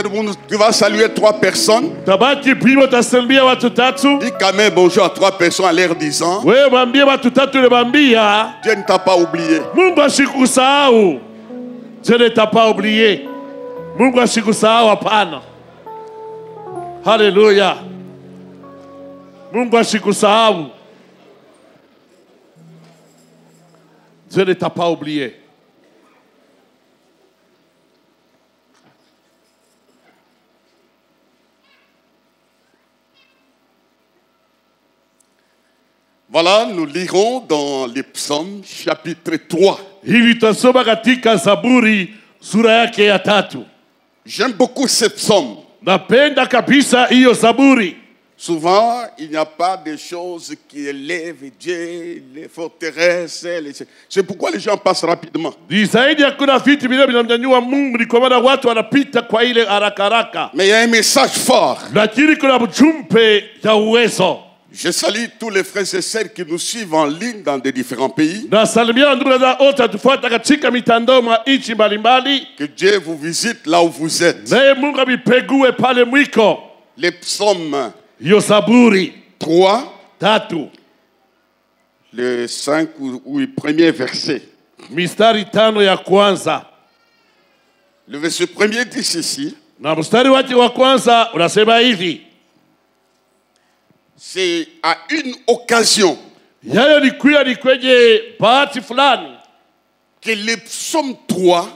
Tu vas saluer 3 personnes. Tabaki primo tasalimia watu tatu. Dis quand même bonjour à 3 personnes en l'air disant. Wewe mwambie watu tatu ile mwambia. Dieu ne t'a pas oublié. Mungu asikusahau. Dieu ne t'a pas oublié. Mungu asikusahau hapana. Haleluya. Mungu asikusahau. Dieu ne t'a pas oublié. Voilà, nous lirons dans les psaumes chapitre 3. Hivi tutasoma katika Zaburi sura yake ya 3. J'aime beaucoup ces psaumes. Napenda kabisa hiyo Zaburi. Souvent, il n'y a pas de choses qui élèvent Dieu, les forteresses. C'est pourquoi les gens passent rapidement. Ni zaidi hakuna vitu vile vinamnyanyua Mungu, ni kwa maana watu wanapita kwa ile haraka haraka. Mais il y a un message fort. Lakini kuna ujumbe ya uwezo. Je salue tous les frères et sœurs qui nous suivent en ligne dans des différents pays. Nasalimia ndugu na dada wote tufuata katika mitandao mwa nchi mbalimbali. Que Dieu vous visite là où vous êtes. Naye Mungu abipegue pale mwiko. Les psaumes Hiyo Zaburi 3, le 5 ou le premier verset. Mistari 5 ya kwanza. Le verset premier dit ceci. Na mstari wake wa kwanza unasema hivi. C'est à une occasion Yayo ni kwenye bahati fulani que le psaume 3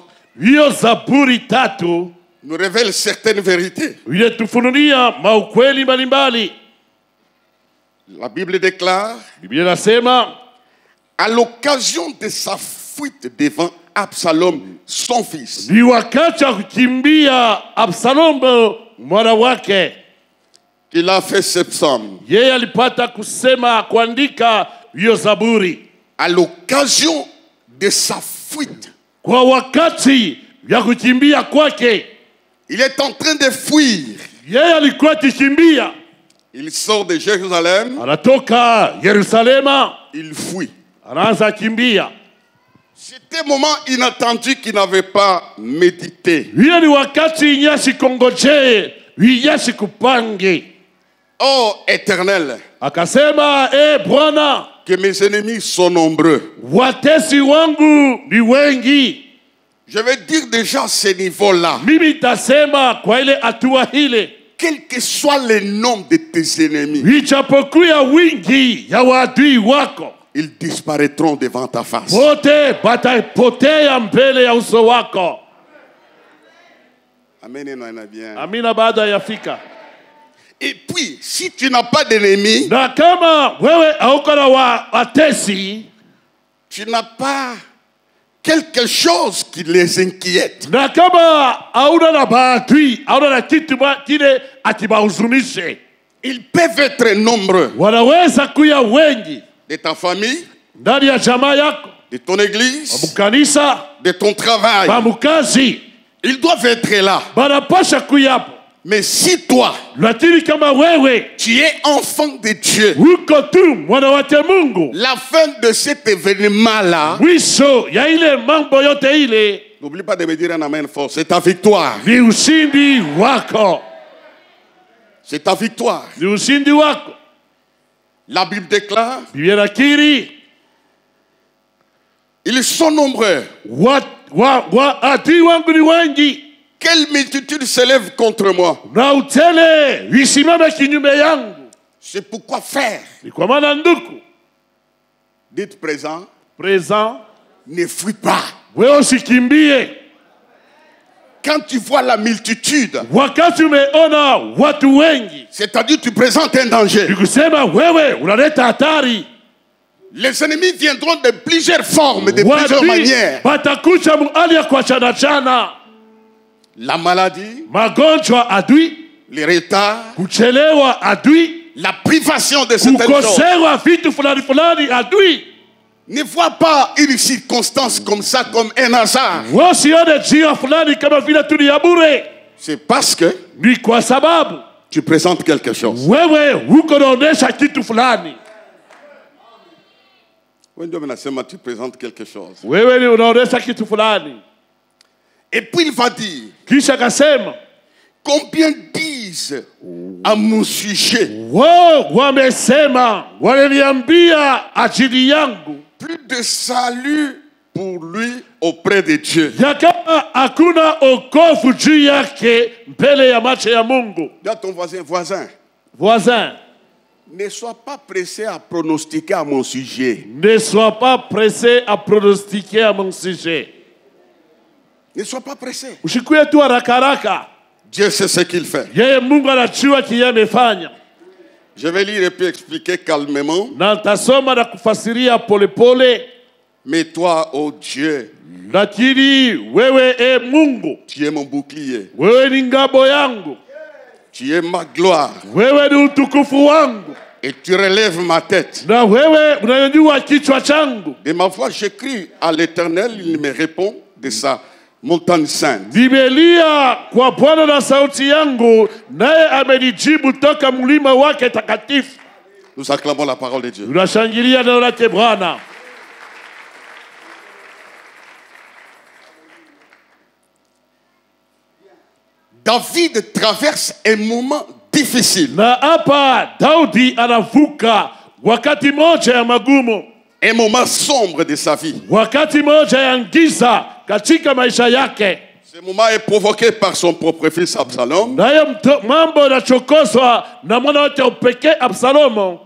hiyo Zaburi 3 nous révèle certaines vérités. ile tufunulia maukweli mbalimbali. La Bible déclare, Biblia inasema à l'occasion de sa fuite devant Absalom, son fils. ni wakati wa kukimbia Absalomu mwana wake. Il a fait ce psaume. Yeye alipata kusema kuandika hiyo Zaburi À l'occasion de sa fuite. kwa wakati ya kukimbia kwake. Il est en train de fuir. Yeye alikuwa akikimbia. Il sort de Jérusalem. Anatoka Yerusalema. Il fuit. Anaanza kimbia. C'était un moment inattendu qu'il n'avait pas médité. Hiyo ni wakati nyasi kongojee, nyasi kupange. Oh Éternel, Akasema, Bwana, que mes ennemis sont nombreux. watesi wangu ni wengi. Je vais dire déjà à ce niveau-là. Mimi tasema kwa ile hatua ile. Quel que soit le nom de tes ennemis, Ijapokuwa wingi ya wadui wako, ils disparaîtront devant ta face. wote batapotea mbele ya uso wako. Amen, bien. Amina baada ya fika. Et puis, si tu n'as pas d'ennemis, Na kama wewe hauko na watesi, tu n'as pas quelque chose qui les inquiète. na kama hauna na maadui, hauna na kitu kile akibahuzunishe, Ils peuvent être nombreux. wanaweza kuya wengi De ta famille, ndani ya jamaa yako, de ton église, mkanisa, de ton travail. pamukazi, Ils doivent être là. banapasha kuyapo. Mais si toi, Lakini kama wewe tu es enfant de Dieu, uko tu mwana wake Mungu, la fin de cet événement-là, mwisho ya ile mambo yote ile n'oublie pas de me dire un amen fort, c'est ta victoire. ni ushindi wako, C'est ta victoire. ni ushindi wako. La Bible déclare, Biblia inakiri ils sont nombreux. adui wangu ni wengi, Quelle multitude s'élève contre moi? na utele isimame kinyume yangu. C'est pourquoi faire. Ni kwa maana ndugu, Dites présent, ne fuis pas. wewe usikimbie. Quand tu vois la multitude, Wakati umeona watu wengi, c'est-à-dire tu présentes un danger. ni kusema wewe unaleta hatari. Les ennemis viendront de plusieurs formes, de plusieurs manières. Batakuja hali ya kuachana. La maladie, Magonjwa adui, les retards, kuchelewa adui, la privation de certaines choses. kukosewa vitu fulani adui. Ne vois pas une circonstance comme ça, comme un hasard. Wasione njia fulani kama vile tu ni ya bure. C'est parce que Ni kwa sababu tu présentes quelque chose. wewe uko naonesha kitu fulani. Tu présentes quelque chose. Wewe ni unaonesha kitu fulani. Et puis il va dire Kisha akasema Combien disent à mon sujet? Wao wamesema, waliniambia ajili yangu Plus de salut pour lui auprès de Dieu. ya kama hakuna okovu juu yake mbele ya macho ya Mungu. Dis à ton voisin, Voisin, ne sois pas pressé à pronostiquer à mon sujet. ne sois pas pressé à pronostiquer à mon sujet. Ne sois pas pressé. Ushikuye tu haraka haraka. Dieu sait ce qu'il fait. Yeye Mungu anajua kile amefanya. Je vais lire et puis expliquer calmement. Na nitasoma na kufasiria polepole. Mais toi, ô Dieu, Lakini wewe Mungu, tu es mon bouclier. wewe ni ngabo yangu. Tu es ma gloire. Wewe ni utukufu wangu. Et tu relèves ma tête. Na wewe unanyanyua kichwa changu. De ma voix, j'écris à l'Éternel, il me répond de sa montagne sainte. Nimelia kwa Bwana na sauti yangu, naye amenijibu toka mlima wake takatifu. Nous acclamons la parole de Dieu. Tunashangilia neno lake Bwana. David traverse un moment difficile. Na hapa Daudi anavuka wakati moja ya magumu, Un moment sombre de sa vie. wakati moja ya giza katika maisha yake. Ce moment est provoqué par son propre fils Absalom. Naye mambo yanachokozwa na mwana wake upekee Absalomo,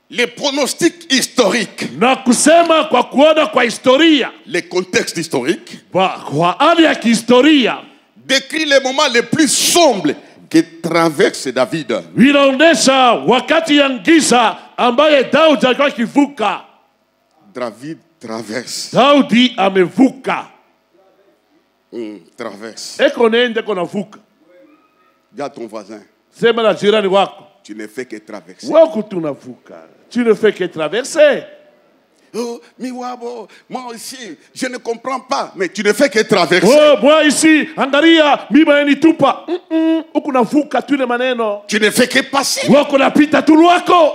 Les pronostics historiques, na kusema kwa kuona kwa historia, les contextes historiques, kwa hali ya kihistoria décrit les moments les plus sombres que traverse David. inaonesha wakati ya giza ambaye Daudi alikuwa akivuka. David traverse. Daudi amevuka. Traverse. Eko nende kona vuka. Dis à ton voisin, Sema na jirani wako, tu ne fais que traverser. wako tunavuka. Tu ne fais que traverser. Oh, Miwabo, moi aussi, je ne comprends pas, mais tu ne fais que traverser. Oh, moi ici, angalia, mimi yanitupa. Huku navuka tu ile maneno. Tu ne fais que passer. Wako napita tu lwako.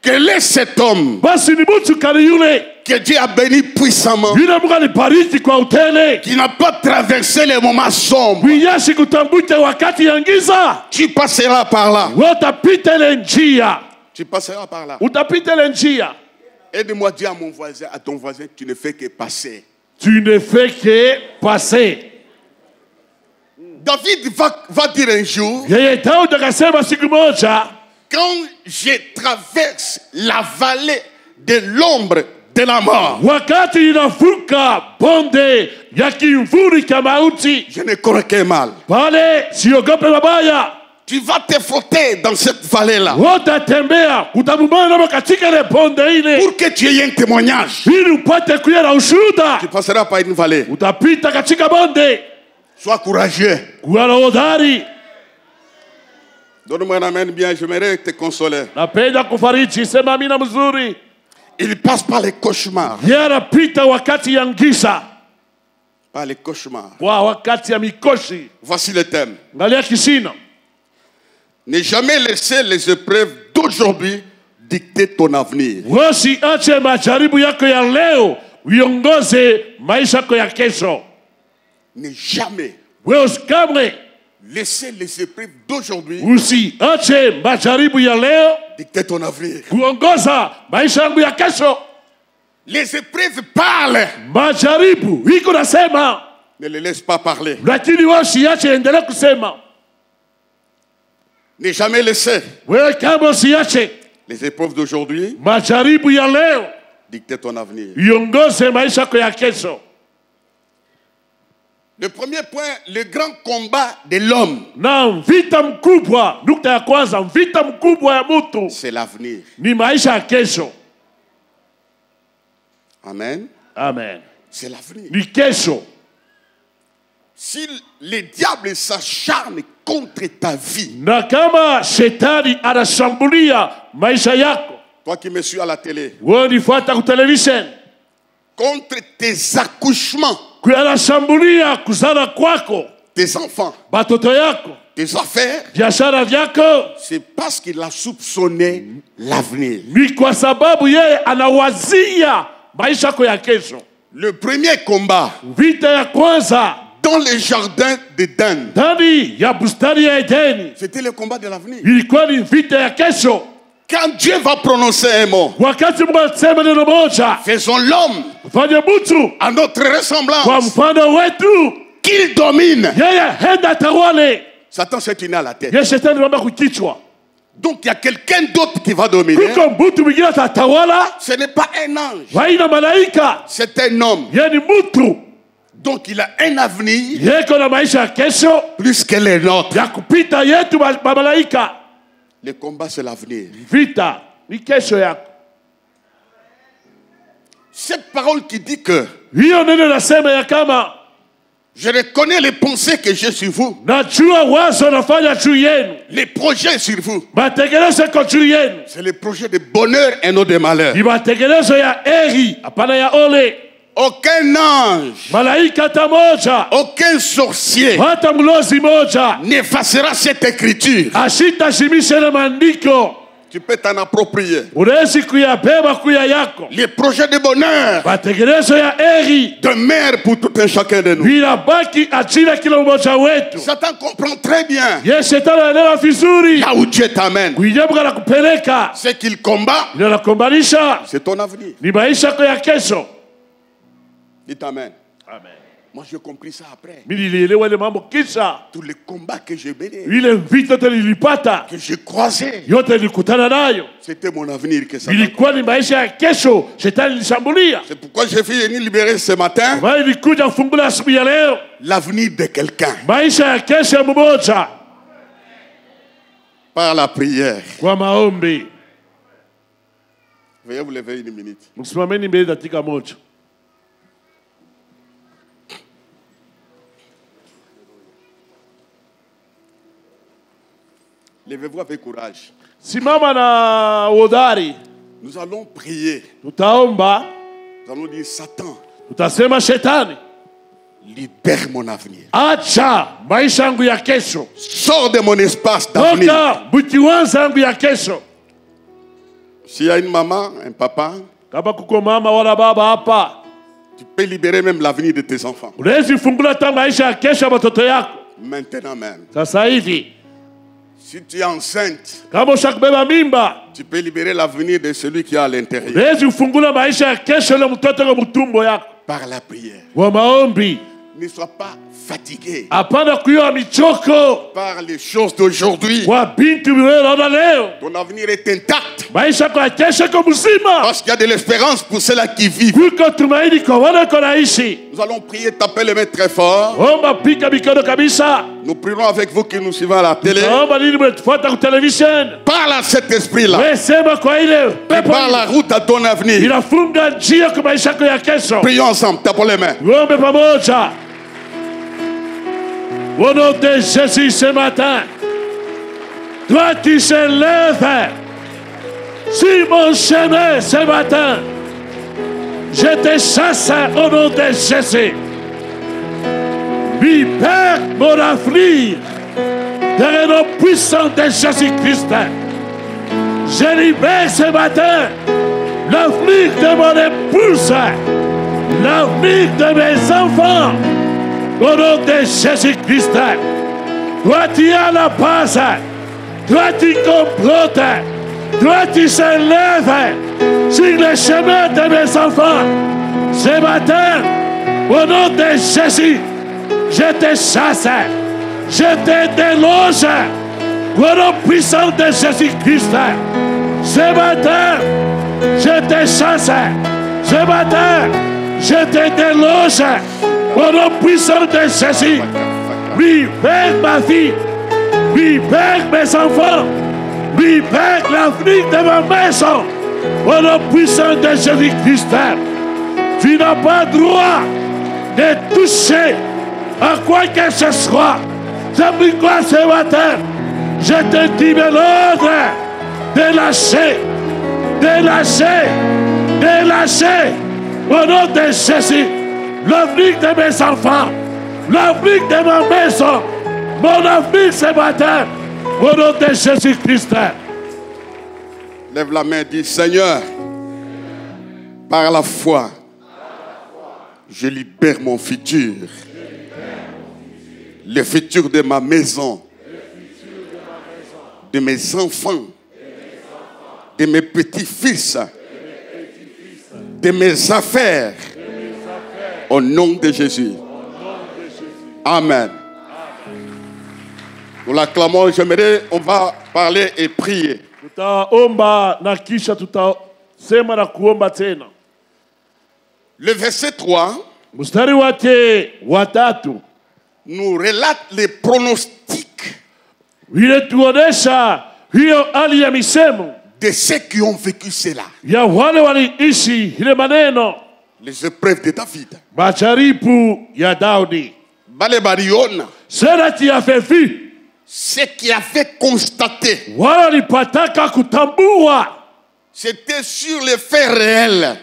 Quel est cet homme Basi ni mtu kani yule. que Dieu a béni puissamment, Yule Mungu alibariki kwa utele. qui n'a pas traversé les moments sombres? Wiyashi kutambuta wakati ya giza. Tu passeras par là. Utapita ile njia. Tu passeras par là. Utapita ile njia. Aide-moi à dire à mon voisin, à ton voisin, tu ne fais que passer. Tu ne fais que passer. David va dire un jour, Yeye Daudi akasema siku moja, quand je traverse la vallée de l'ombre de la mort, wakati ninavuka bonde ya kimvuli cha mauti, je ne crois que mal. pale siogope mabaya. Tu vas te frotter dans cette vallée-là Utatembea, utamumana katika ile bonde ile, pour que tu aies un témoignage. ili upate kuya na ushuhuda. Tu passeras par une vallée. Utapita katika bonde. Sois courageux. Kuwa na hodari. Donne-moi un amen bien, j'aimerais te consoler. Napenda kufariji, sema amina mzuri. Il passe par les cauchemars. Yeye anapita wakati ya giza, Par les cauchemars. kwa wakati ya mikoshi. Voici le thème. Angalia kisino. Ne jamais laisser les épreuves d'aujourd'hui dicter ton avenir. Usiache majaribu yako ya leo uiongoze maisha yako ya kesho. Ne jamais Usikamwe laisser les épreuves d'aujourd'hui usiache majaribu ya leo dicter ton avenir. kuongoza maisha yangu ya kesho. Les épreuves parlent. Majaribu iko nasema, Ne les laisse pas parler. lakini usiache endelea kusema. Ne jamais laisser Wewe kama usiache les épreuves d'aujourd'hui majaribu ya leo dicter ton avenir. iongoze maisha yako ya kesho. Le premier point, le grand combat de l'homme, Na vita mkubwa, nukta ya kwanza, vita mkubwa ya mtu c'est l'avenir. ni maisha ya kesho. Amen. Amen. C'est l'avenir. Ni kesho. Si le diable s'acharne contre ta vie, Na kama shetani anashambulia maisha yako, toi qui me suis à la télé, wewe nifuata ku television, contre tes accouchements, anashambulia kuzala kwako, tes enfants, batoto yako, tes affaires, biashara vyako, c'est parce qu'il a soupçonné l'avenir. ni kwa sababu yeye anawazia maisha yako ya kesho. Le premier combat Vita ya kwanza Dans les jardins d'Éden, ndani ya bustani ya Edeni c'était le combat de l'avenir. ilikuwa ni vita ya kesho. Quand Dieu va prononcer un mot, Wakati Mungu anasema neno moja, faisons l'homme fanye mtu à notre kwa ressemblance, mfano wetu, qu'il domine. yeye henda tawale. Satan s'est tenu à la tête. Yeye shetani ndio kukichwa. Donc il y a quelqu'un d'autre qui va dominer. Kuko mtu mwingine atatawala, Ce n'est pas un ange, haina malaika, c'est un homme. yeye ni mtu. Donc il a un avenir Yeye kuna maisha ya kesho plus que les nôtres. ya kupita yetu malaika. Le combat, c'est l'avenir. Vita ni kesho yako. Cette parole qui dit que Hiyo neno nasema ya kama je reconnais les pensées que j'ai sur vous, najua wazo nafanya juu yenu, les projets sur vous. matengenezo yako juu yenu C'est les projets de bonheur et non de malheur. ni matengenezo ya heri, hapana ya ole. Aucun ange, Malaika hata moja, aucun sorcier hata mlozi moja n'effacera cette écriture. ashitashimisha na maandiko. Tu peux t'en approprier. Unawezi kuyabeba kuya yako. Les projets de bonheur Matengenezo ya heri demeurent pour tout un chacun de nous. vinabaki ajili ya kila mmoja wetu. Satan comprend très bien Ye shetani anaelewa vizuri là où Dieu t'amène. kuijebuka na kupeleka, Ce qu'il combat, ndio nakombanisha c'est ton avenir. ni maisha yako ya kesho. Dis amen. Amen. Moi, j'ai compris ça après. Mimi nilielewa ile mambo kisha Tous les combats que j'ai menés, ile vita yote nilipata, que j'ai croisés, yote nilikutana nayo, c'était mon avenir que ça. ilikuwa ni maisha ya kesho. Shetani nilishambulia, C'est pourquoi j'ai fait venir libérer ce matin bali nilikuja kufungula asubuhi ya leo l'avenir de quelqu'un maisha ya kesho ya mmoja par la prière. kwa maombi. Veuillez vous lever une minute. Msimameni mbele dakika moja. Levez-vous avec courage. Simama na udhari, Nous allons prier. tutaomba, Nous allons dire, Satan, tutasema shetani, libère mon avenir. acha maisha yangu ya kesho, Sors de mon espace d'avenir. toka mkiwanza yangu ya kesho. S'il y a une maman, un papa, Kama kuko mama wala baba hapa, tu peux libérer même l'avenir de tes enfants. unaweza fungula hata maisha ya kesho ya watoto yako Maintenant même. sasa hivi. Si tu es enceinte, Kama ushakubeba mimba, tu peux libérer l'avenir de celui qui est à l'intérieur. unaweza fungula maisha ya kesho ya mtoto kwa mtumbo yako Par la prière. kwa maombi. Ne sois pas fatigué Hapana kuwa michoko par les choses d'aujourd'hui. kwa bintu vinaona leo. Ton avenir est intact. Maisha kwa kesho kwa mzima, Parce qu'il y a de l'espérance pour ceux-là qui vivent. kuko tumaini kwa wale konaishi. Nous allons prier, taper les mains très fort. Omba pika mikono kabisa. Nous prierons avec vous qui nous suivez à la télé. Omba nini mtufuata kwa television. Parle à cet esprit-là. Wewe sema kwa ile pepo Prépare la route à ton avenir. inafunga njia kwa maisha yako ya kesho. Prions ensemble, tapons les mains. Ombe pamoja. Au nom de Jésus ce matin, toi qui se lèves sur mon chemin ce matin, je te chasse au nom de Jésus. Libère mon avenir dans le nom puissant de Jésus-Christ. Je libère ce matin l'avenir de mon épouse, l'avenir de mes enfants, au nom de Jésus-Christ. Toi tu as la base, toi tu complotes, toi tu se lèves sur le chemin de mes enfants. Ce matin, au nom de Jésus, je te chasse, je te déloge, au nom puissant de Jésus-Christ. Ce matin, je te chasse, ce matin, je te déloge, au nom puissant de Jésus. Libère ma vie, libère mes enfants, libère l'avenir de ma maison, au nom puissant de Jésus-Christ. Tu n'as pas droit de toucher à quoi que ce soit. C'est pourquoi ce matin, je te dis l'ordre de lâcher, de lâcher, de lâcher, au nom de Jésus, l'avenir de mes enfants, l'avenir de ma maison, mon avenir ce matin, au nom de Jésus-Christ. Lève la main, dis Seigneur, par la foi, je libère mon futur le futur de ma maison, de mes enfants, de mes petits-fils, de mes affaires, au nom de Jésus. Amen. Nous l'acclamons, j'aimerais, on va parler et prier. Le verset 3 nous relate les pronostics de ceux qui ont vécu cela. Les épreuves de David. Bale bariona. Ce qui avait constaté. C'était sur les faits réels.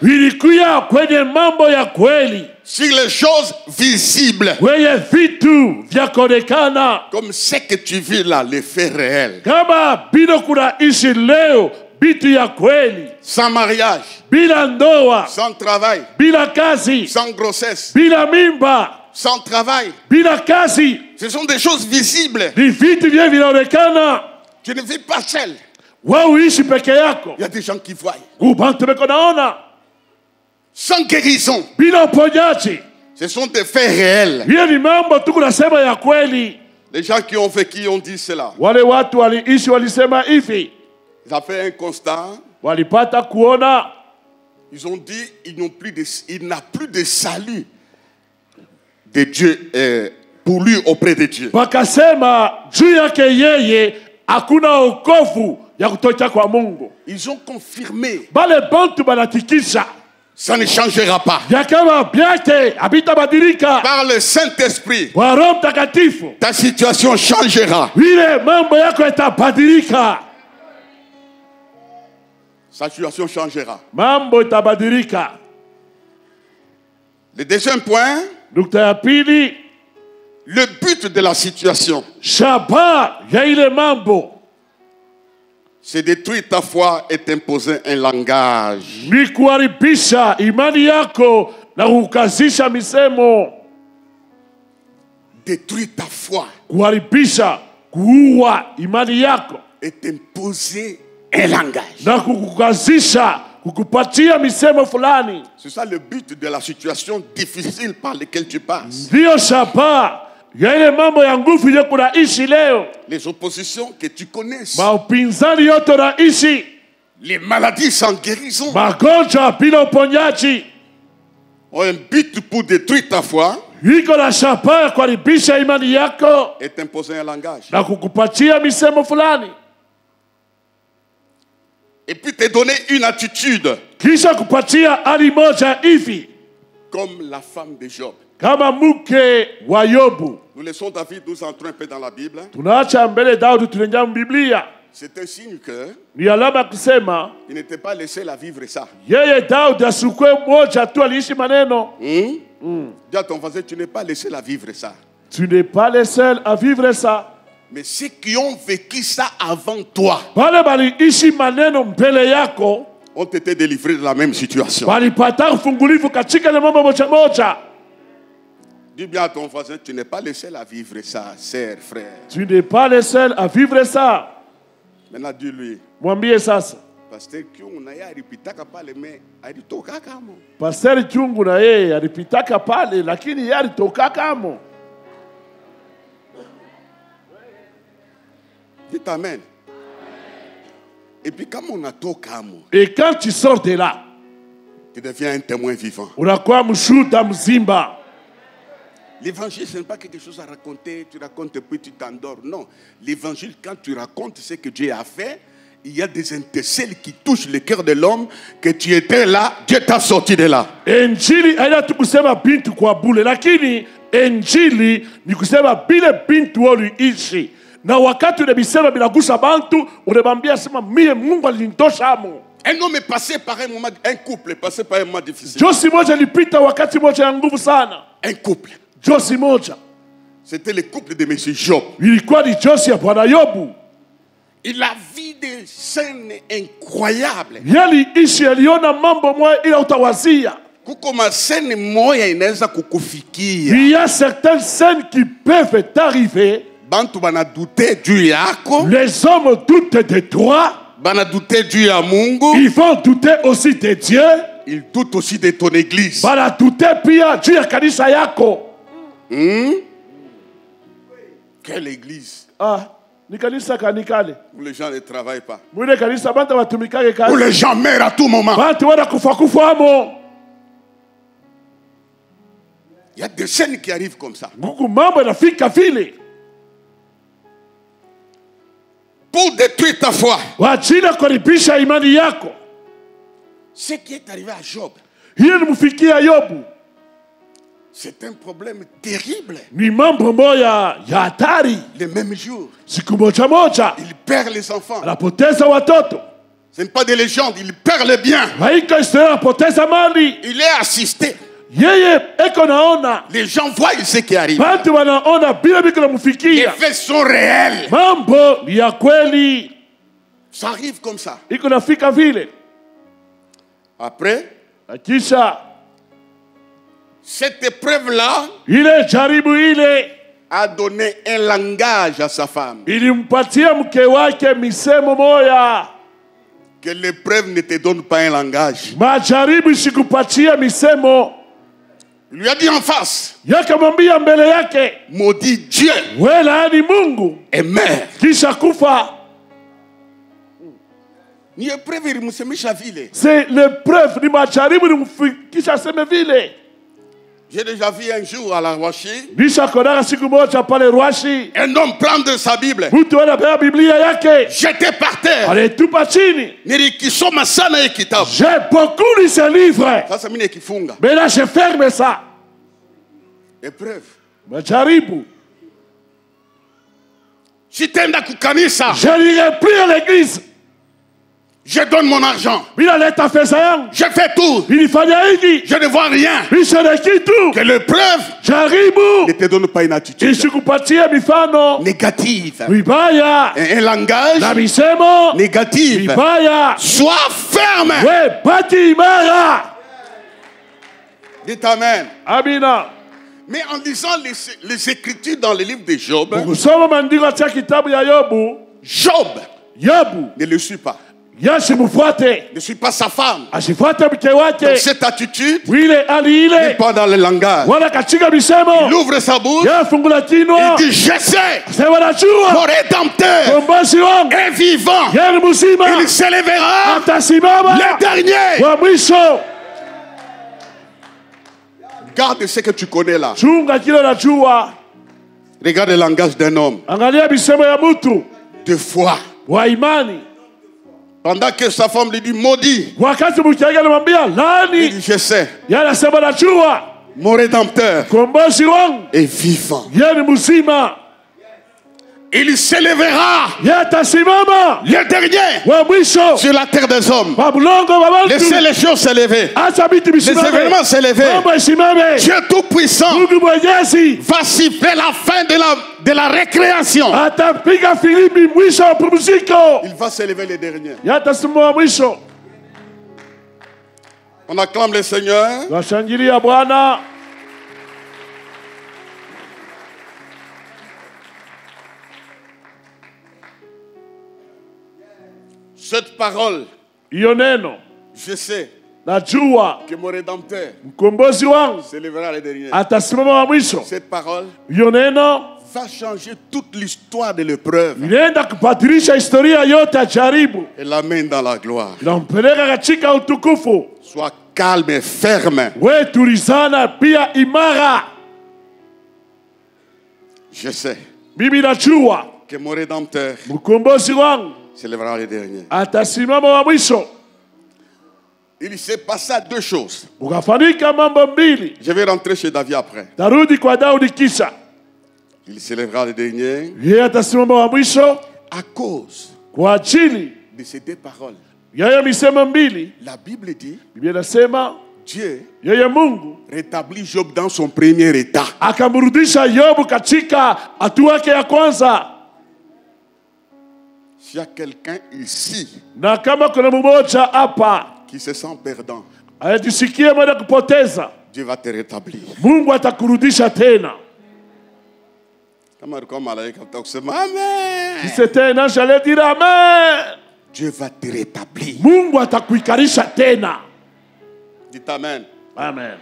Sur les choses visibles. Comme ce que tu vis là, les faits réels. Sans mariage. Sans travail. Sans grossesse. Sans travail. Ce sont des choses visibles. Tu ne vis pas seul. Il y a des gens qui voient. Sans guérison. Ce sont des faits réels. Les gens qui ont vécu ont dit cela. Ils ont fait un constat. Ils ont dit il n'a plus de salut de Dieu pour lui auprès de Dieu. Ils ont confirmé. Ça ne changera pas. Par le Saint-Esprit, ta situation changera. Sa situation changera. Le deuxième point, le but de la situation, c'est détruire ta foi et t'imposer un langage. Détruire ta foi et t'imposer un langage. C'est ça le but de la situation difficile par laquelle tu passes. Les oppositions que tu connais, les maladies sans guérison ont un but pour détruire ta foi et t'imposer un langage. Et puis te donner une attitude comme la femme de Job. Nous laissons David nous entrer un peu dans la Bible. C'est un signe que il n'était pas le seul à vivre ça. Dis à ton voisin, tu n'es pas le seul à vivre ça. Tu n'es pas le seul à vivre ça. Mais ceux qui ont vécu ça avant toi ont été délivrés de la même situation. Dis bien à ton voisin, tu n'es pas le seul à vivre ça, sœur, frère. Tu n'es pas le seul à vivre ça. Maintenant, dis-lui. Pasteur Kyungu na yeye alipitaka pale me alitoka kamo. Pasteur Kyungu na yeye alipitaka pale lakini yeye alitoka kamo. Dites amen. Et puis quand on a tout kamo. Et quand tu sors de là, tu deviens un témoin vivant. Unakuwa mshuhuda mzimba. L'évangile, ce n'est pas quelque chose à raconter, tu racontes et puis tu t'endors. Non, l'évangile, quand tu racontes ce que Dieu a fait, il y a des intercelles qui touchent le cœur de l'homme, que tu étais là, Dieu t'a sorti de là. Injili haina tu kusema bintu kwa bure, lakini injili ni kusema bile bintu uliishi. Na wakati unabisema binagusa bantu, unabambia sema mie Mungu alinitosha amo. Un homme est passé par un moment, un couple est passé par un moment difficile. Josi moja lipita wakati moja ya nguvu sana. Un couple. Josi moja. C'était le couple de monsieur Job. Ilikuwa ni Josi ya Bwana Yobu. Il a vu des scènes incroyables. Yali ishi aliona mambo mwa ila utawazia. Il y a certaines scènes qui peuvent t'arriver. Les hommes doutent de toi. Ils vont douter aussi de Dieu. Ils doutent aussi de ton église. Quelle église? Où les gens ne travaillent pas. Où les gens meurent à tout moment. Il y a des scènes qui arrivent comme ça. Pour détruire ta foi. Ce qui est arrivé à Job, c'est un problème terrible. Le même jour, il perd les enfants. Ce n'est pas des légendes, il perd le bien. Il est assisté. Les gens voient ce qui arrive. Les faits sont réels. Ça arrive comme ça. Après, cette épreuve-là a donné un langage à sa femme. Que l'épreuve ne te donne pas un langage. Il lui a dit en face, maudit Dieu et mère. C'est l'épreuve. J'ai déjà vu un jour à la Rwashi un homme prendre sa Bible, jeter par terre. J'ai beaucoup lu ce livre. Mais là, je ferme ça. Épreuve. Je n'irai plus à l'église. Je donne mon argent. Je fais tout. Je ne vois rien. Que l'épreuve ne te donne pas une attitude négative. Un langage négatif. Sois ferme. Dites Amen. Mais en lisant les Écritures dans le livre de Job, Job ne le suit pas. Ne suis pas sa femme. Dans cette attitude, il parle dans le langage. Il ouvre sa bouche. Il dit, je sais, mon Rédempteur est vivant. Il s'élèvera le dernier. Garde ce que tu connais là. Regarde le langage d'un homme. De foi. Pendant que sa femme lui dit maudit, il dit je sais, mon Rédempteur est vivant. Il s'élèvera le dernier sur la terre des hommes. Laissez les choses s'élever. Les événements s'élever. Dieu Tout-Puissant va siffler la fin de la récréation. Il va s'élever le dernier. On acclame le Seigneur. Cette parole, je sais que mon Rédempteur s'élèvera le dernier. Cette parole va changer toute l'histoire de l'épreuve et l'amène dans la gloire. Sois calme et ferme. Je sais que mon Rédempteur s'élèvera le dernier. Il s'est passé deux choses. Je vais rentrer chez David après. Il s'élèvera le dernier à cause de ces deux paroles. La Bible dit Dieu rétablit Job dans son premier état. S'il y a quelqu'un ici qui se sent perdant, Ayajisikie mwenye kupoteza. Dieu va te rétablir. Mungu atakurudisha tena. Kama alikuwa malaika utakusema amen. Si c'était un ange, j'allais dire amen. Dieu va te rétablir. Mungu atakuikarisha tena. Dites amen. Amen.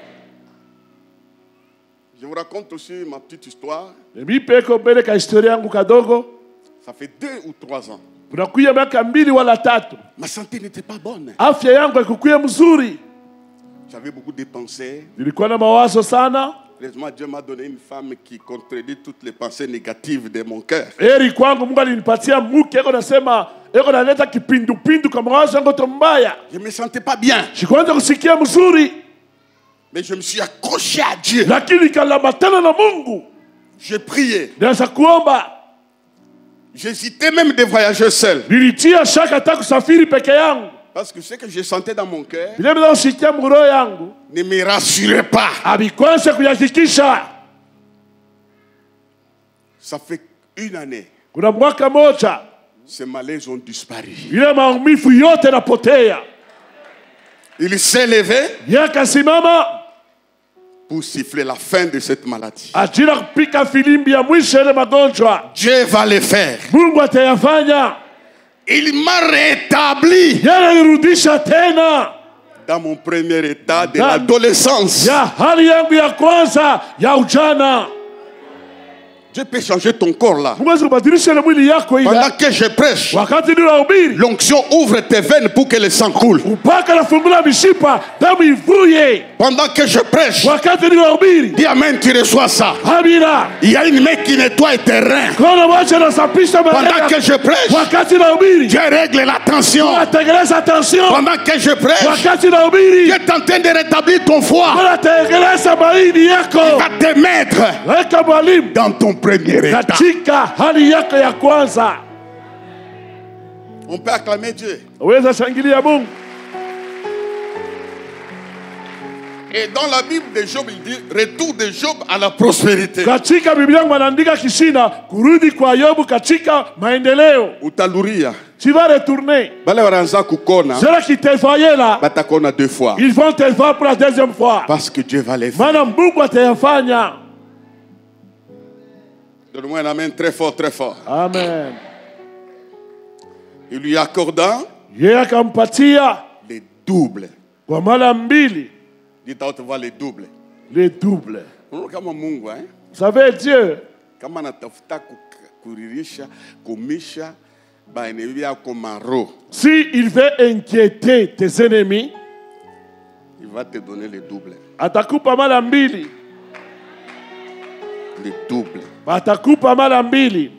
Je vous raconte aussi ma petite histoire. Mimi peko mbele ka historia yangu kadogo. Ça fait 2 ou 3 ans. Kunakuya miaka 2 wala 3. Ma santé n'était pas bonne. Afya yangu haikukuwa mzuri. J'avais beaucoup de pensées. Nilikuwa na mawazo sana. Heureusement, Dieu m'a donné une femme qui contredit toutes les pensées négatives de mon cœur. Eri kwangu Mungu alinipatia mke eko nasema eko naleta kipindupindu kama mawazo yangu tombaya. Je ne me sentais pas bien. Sikuanza kusikia mzuri. Mais je me suis accroché à Dieu. Lakini nikalambatana na Mungu. J'ai prié. Nilianza kuomba. J'hésitais même de voyager seul. Nilitia shaka hata kusafiri peke yangu. Parce que ce que je sentais dans mon cœur Vile bila usikia mroho yangu ne me rassurait pas. abikwanza kuyahakikisha. Ça fait 1 année. Kuna mwaka moja Ces malaises ont disparu. ile maumivu yote napotea. Il s'est levé Yakasimama pour siffler la fin de cette maladie. ajira kupika filimbi ya mwisho ile magonjwa. Dieu va le faire. Mungu atayafanya. Il m'a rétabli Yanirudisha tena dans mon premier état de l'adolescence. ya hali yangu ya kwanza ya ujana. Dieu peut changer ton corps là. Mungu azibadilishe na mwili yako ile. Pendant que je prêche, Wakati ninahubiri, l'onction ouvre tes veines pour que le sang coule. upaka nafungula mishipa damu ivuye. Pendant que je prêche, Wakati ninahubiri, dis amen, tu reçois ça. amina. Il y a une main qui nettoie tes reins. Kono moja nasafisha Pendant malaika. que je prêche, Wakati nahubiri, Dieu règle la tension. natengeneza tension. Pendant que je prêche, Wakati nahubiri, Dieu est en train de rétablir ton foie. natengeneza maini Il yako. va te mettre Weka mwalimu dans ton premier état. katika hali yako ya kwanza. On peut acclamer Dieu. Uweza shangilia Mungu. Et dans la Bible de Job, il dit retour de Job à la prospérité. Katika Biblia yangu wanaandika kishina kurudi kwa Yobu katika maendeleo. Utaluria. Tu vas retourner. Bale waranza kukona. Ceux qui te voyaient là, Batakona 2 fois. ils vont te voir pour la 2e fois. Parce que Dieu va les faire. Maana Mungu atayafanya. Donne-moi un amen très fort, très fort. Amen. Il lui accorda Yeye akampatia les doubles. kwa mara 2 Dites à haute voix les doubles. les doubles. Kama Mungu, hein? Vous savez Dieu, Kama natafuta kuririsha, kumisha, baenevi yako maro. si il veut inquiéter tes ennemis, Il va te donner les doubles. atakupa mara 2. Les doubles. Atakupa mara 2.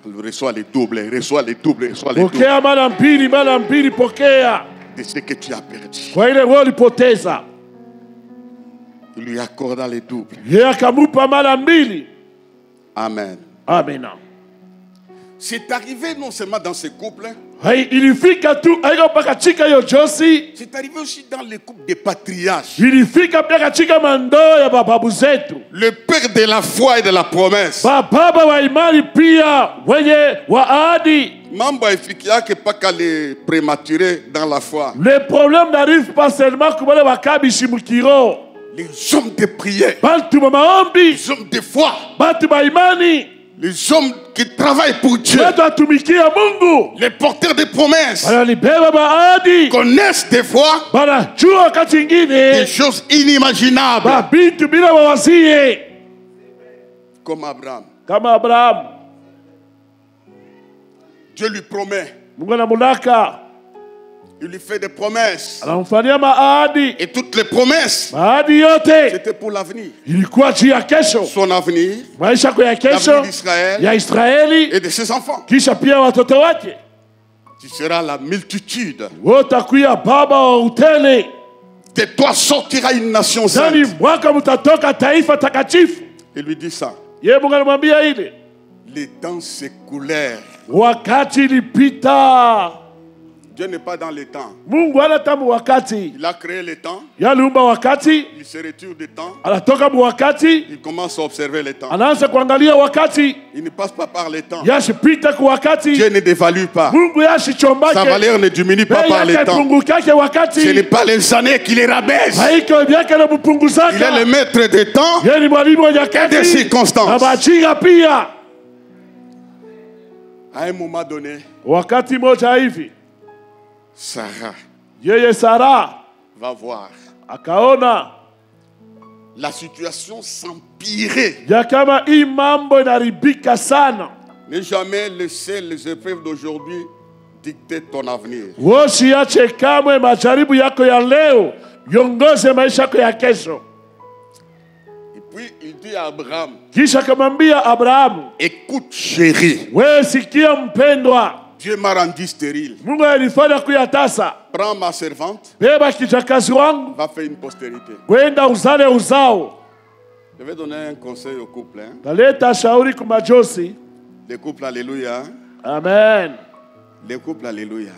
Il reçoit les doubles, il reçoit les doubles, il reçoit les doubles. Pokea mara 2 pokea. De ce que tu as perdu. Kwa ile wewe ulipoteza. Il lui accorda les doubles. Yeye akamupa mara 2. Amen. Amen. C'est arrivé non seulement dans ce couple, Hai ilifika tu haiko mpaka katika hiyo Josi, c'est arrivé aussi dans les couples des patriarches. ilifika pia katika mandoo ya bababu zetu. Le père de la foi et de la promesse. Baba wa imani pia wenye wa ahadi. Mambo haifikiake paka les prématurés dans la foi. Le problème n'arrive pas seulement kwa wale wakabishi mukiro. Les hommes de prière, Bantu ba maombi, les hommes de foi, bantu ba imani, les hommes qui travaillent pour Dieu, watu watumikia Mungu. les porteurs de promesses, Wanalibeba maahadi. connaissent des fois Wanajua wakati des ingine choses inimaginables. mabitu bila wawazie. Comme Abraham. Kama Abraham, Dieu lui promet, Mungu anamulaka, il lui fait des promesses. anamfanyia maahadi. Et toutes les promesses, Maahadi yote c'était pour l'avenir. ilikuwa juu ya kesho, Son avenir, maisha yako ya kesho l'avenir d'Israël ya Israeli, et de ses enfants. kisha pia watoto wake. Tu seras la multitude. Utakuwa baba wa utele. De toi sortira une nation Ndani sainte. mwaka mtatoka taifa takatifu. Il lui dit ça. Yeye Mungu anamwambia ile. Les temps s'écoulèrent. Wakati ilipita. Dieu n'est pas dans le temps. Mungu hana tamu wakati. Il a créé le temps. Yaliumba wakati. Il se retire du temps. Anatoka mu wakati. Il commence à observer le temps. Anaanza kuangalia wakati. Il ne passe pas par le temps. Yashipita ku wakati. Dieu ne dévalue pas. Mungu yashichombake. Sa valeur ne diminue pas par le temps. Wakati. Ce n'est pas les années qui les rabaissent. Haiko miaka na mpunguzaka. Il est le maître des temps Yeye ni mwalimu wa et nyakati. des circonstances. Na majira pia. À un moment donné, Wakati moja hivi. Sarah Yeye Sara va voir akaona la situation s'empirer. ya kama hii mambo inaribika sana. Ne jamais laisser les épreuves d'aujourd'hui dicter ton avenir. Usiache kamwe majaribu yako ya leo yongoze maisha yako ya kesho. Et puis il dit à Abraham, Kisha akamwambia Abrahamu, écoute chéri, wewe sikia mpendwa, Dieu m'a rendu stérile. Mungu alifanya kuyatasa. Prends ma servante, Beba kijakazi wangu, va faire une postérité. kwenda uzale uzao. Je vais donner un conseil au couple. Hein? Taleta shauri kwa majosi. Les couples, alléluia. Amen. Les couples, alléluia.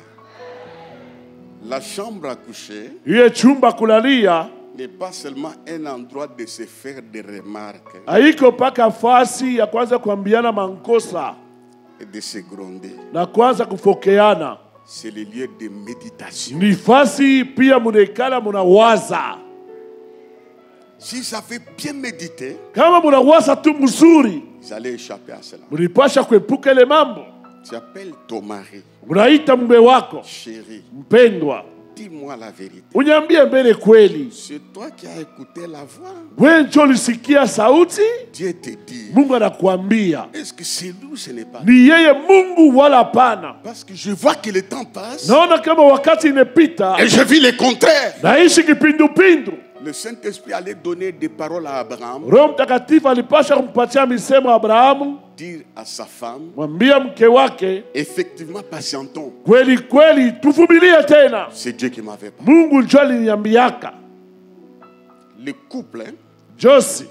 La chambre à coucher Iye chumba kulalia n'est pas seulement un endroit de se faire des remarques haiko paka fasi ya kwanza kuambiana mankosa et de se gronder. na kwanza kufokeana. C'est le lieu de méditation. Ni fasi pia munekala munawaza. Si ça fait bien méditer, Kama munawaza tu mzuri, vous allez échapper à cela. munipasha kuepuka ile mambo. Tu appelles ton mari, Unaita mume wako, chéri, mpendwa, dis-moi la vérité. unyambie mbele kweli. C'est toi qui as écouté la voix. Wewe ndio ulisikia sauti, Dieu te dit, Mungu anakuambia. est-ce que c'est lui ou ce n'est pas? Ni yeye Mungu wala pana. Parce que je vois que le temps passe Naona kama wakati imepita, et je vis le contraire. naishi kipindupindu. Le Saint-Esprit allait donner des paroles à Abraham, Roho Mtakatifu alipasha kumpatia misemo Abrahamu, dire à sa femme, mwambia mke wake, effectivement, patientons. kweli kweli tuvumilie tena. C'est Dieu qui m'avait parlé. Mungu ndio aliniambiaka. Le couple Josi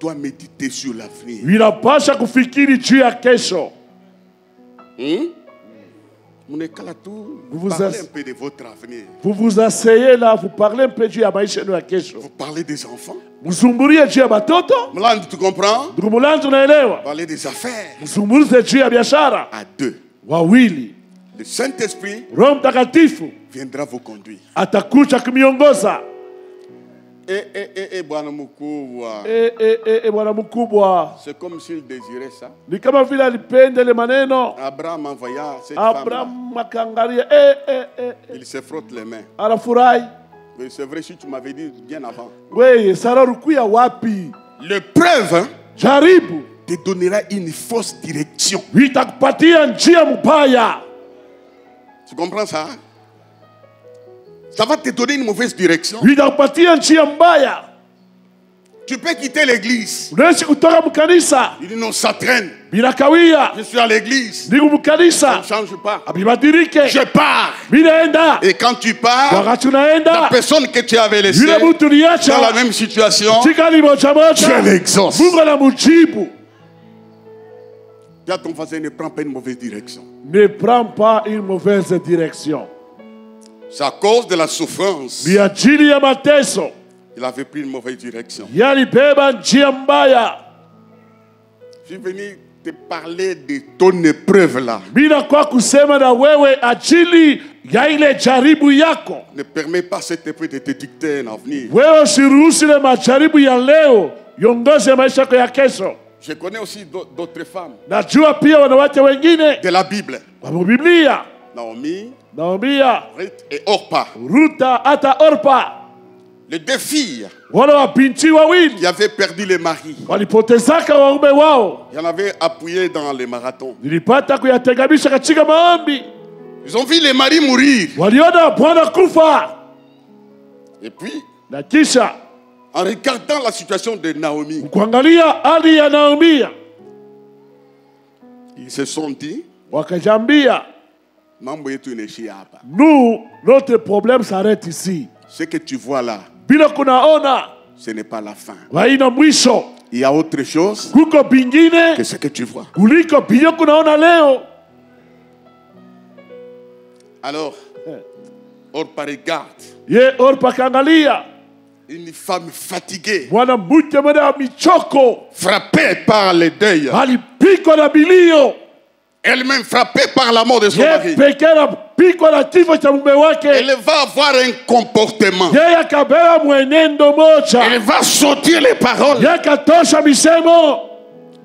doit méditer sur l'avenir. inapasha kufikiri juu ya kesho. Vous parlez un peu de votre avenir. Vous vous asseyez là, vous parlez un peu juu ya maisha yenu ya kesho. Vous parlez des enfants. Mzumburie juu ya batoto. Mlandi, tu comprends? Ndugu Mulanzi, unaelewa? Parler des affaires. Mzungumze juu ya biashara. À deux. Wawili. Le Saint-Esprit Roho Mtakatifu viendra vous conduire. atakuja kumiongoza. Bwana mkubwa. Bwana mkubwa. C'est comme s'il désirait ça. Ni kama vile alipenda ile maneno. Abraham envoya cette femme. Abraham akangalia. Il se frotte les mains. Anafurahi. Mais c'est vrai si tu m'avais dit bien avant. Wewe Sara rukuya wapi? L'épreuve Jaribu te donnera une fausse direction. itakupatia njia mbaya. Tu comprends ça? Ça va te donner une mauvaise direction. Itakupatia njia mbaya. Tu peux quitter l'église. Unaweza kutoka mkanisa. Il dit non, ça traîne. Bila kawia. Je suis à l'église. Niko Ça mkanisa. ne change pas. Abibadirike. Je pars. Minaenda. Et quand tu pars, Wakati la unaenda. personne que tu avais laissée Yule mtu dans la uliacha. même situation, Chikali moja Dieu moja. l'exauce. Mungu anamujibu. Dis à ton voisin, ne prends pas une mauvaise direction. Ne prends pas une mauvaise direction. C'est à cause de la souffrance. Ni ajili ya mateso. Il avait pris une mauvaise direction. Yalibeba njia mbaya. Je suis venu te parler de ton épreuve là. Bila kwa kusema na wewe ajili ya ile jaribu yako. Ne permets pas cette épreuve de te dicter un avenir. Wewe usiruhusu ile majaribu ya leo yongoze maisha yako ya kesho. Je connais aussi d'autres femmes Najua pia wanawake wengine de la Bible. wa Biblia. Naomi, Naombia Ruth et Orpa. Ruta hata Orpa. Les deux filles Wale wabinti wawili qui avaient perdu les maris. walipotezaka waume wao. Il y en avait appuyé dans les marathons. Nilipata kuyatenganisha katika maombi. Ils ont vu les maris mourir. Waliona Bwana kufa. Et puis, Na kisha en regardant la situation de Naomi, kuangalia hali ya Naomi, ils se sont dit, wakajambia, mambo yetu inaishia hapa. nous, notre problème s'arrête ici. Ce que tu vois là, Bila kunaona, ce n'est pas la fin. haina mwisho. Il y a autre chose Kuko bingine que ce que tu vois. kuliko binyo kunaona leo. Alors, Orpa regarde Ye Orpa kaangalia une femme fatiguée, mwanamke mwenye michoko, frappée par le deuil, alipikwa na bilio, elle-même frappée par la mort de son ye mari. pekee anapikwa na kifo cha mume wake. Elle va avoir un comportement. Yeye akabeba mwenendo moja, Elle va sortir les paroles. yeye akatosha misemo,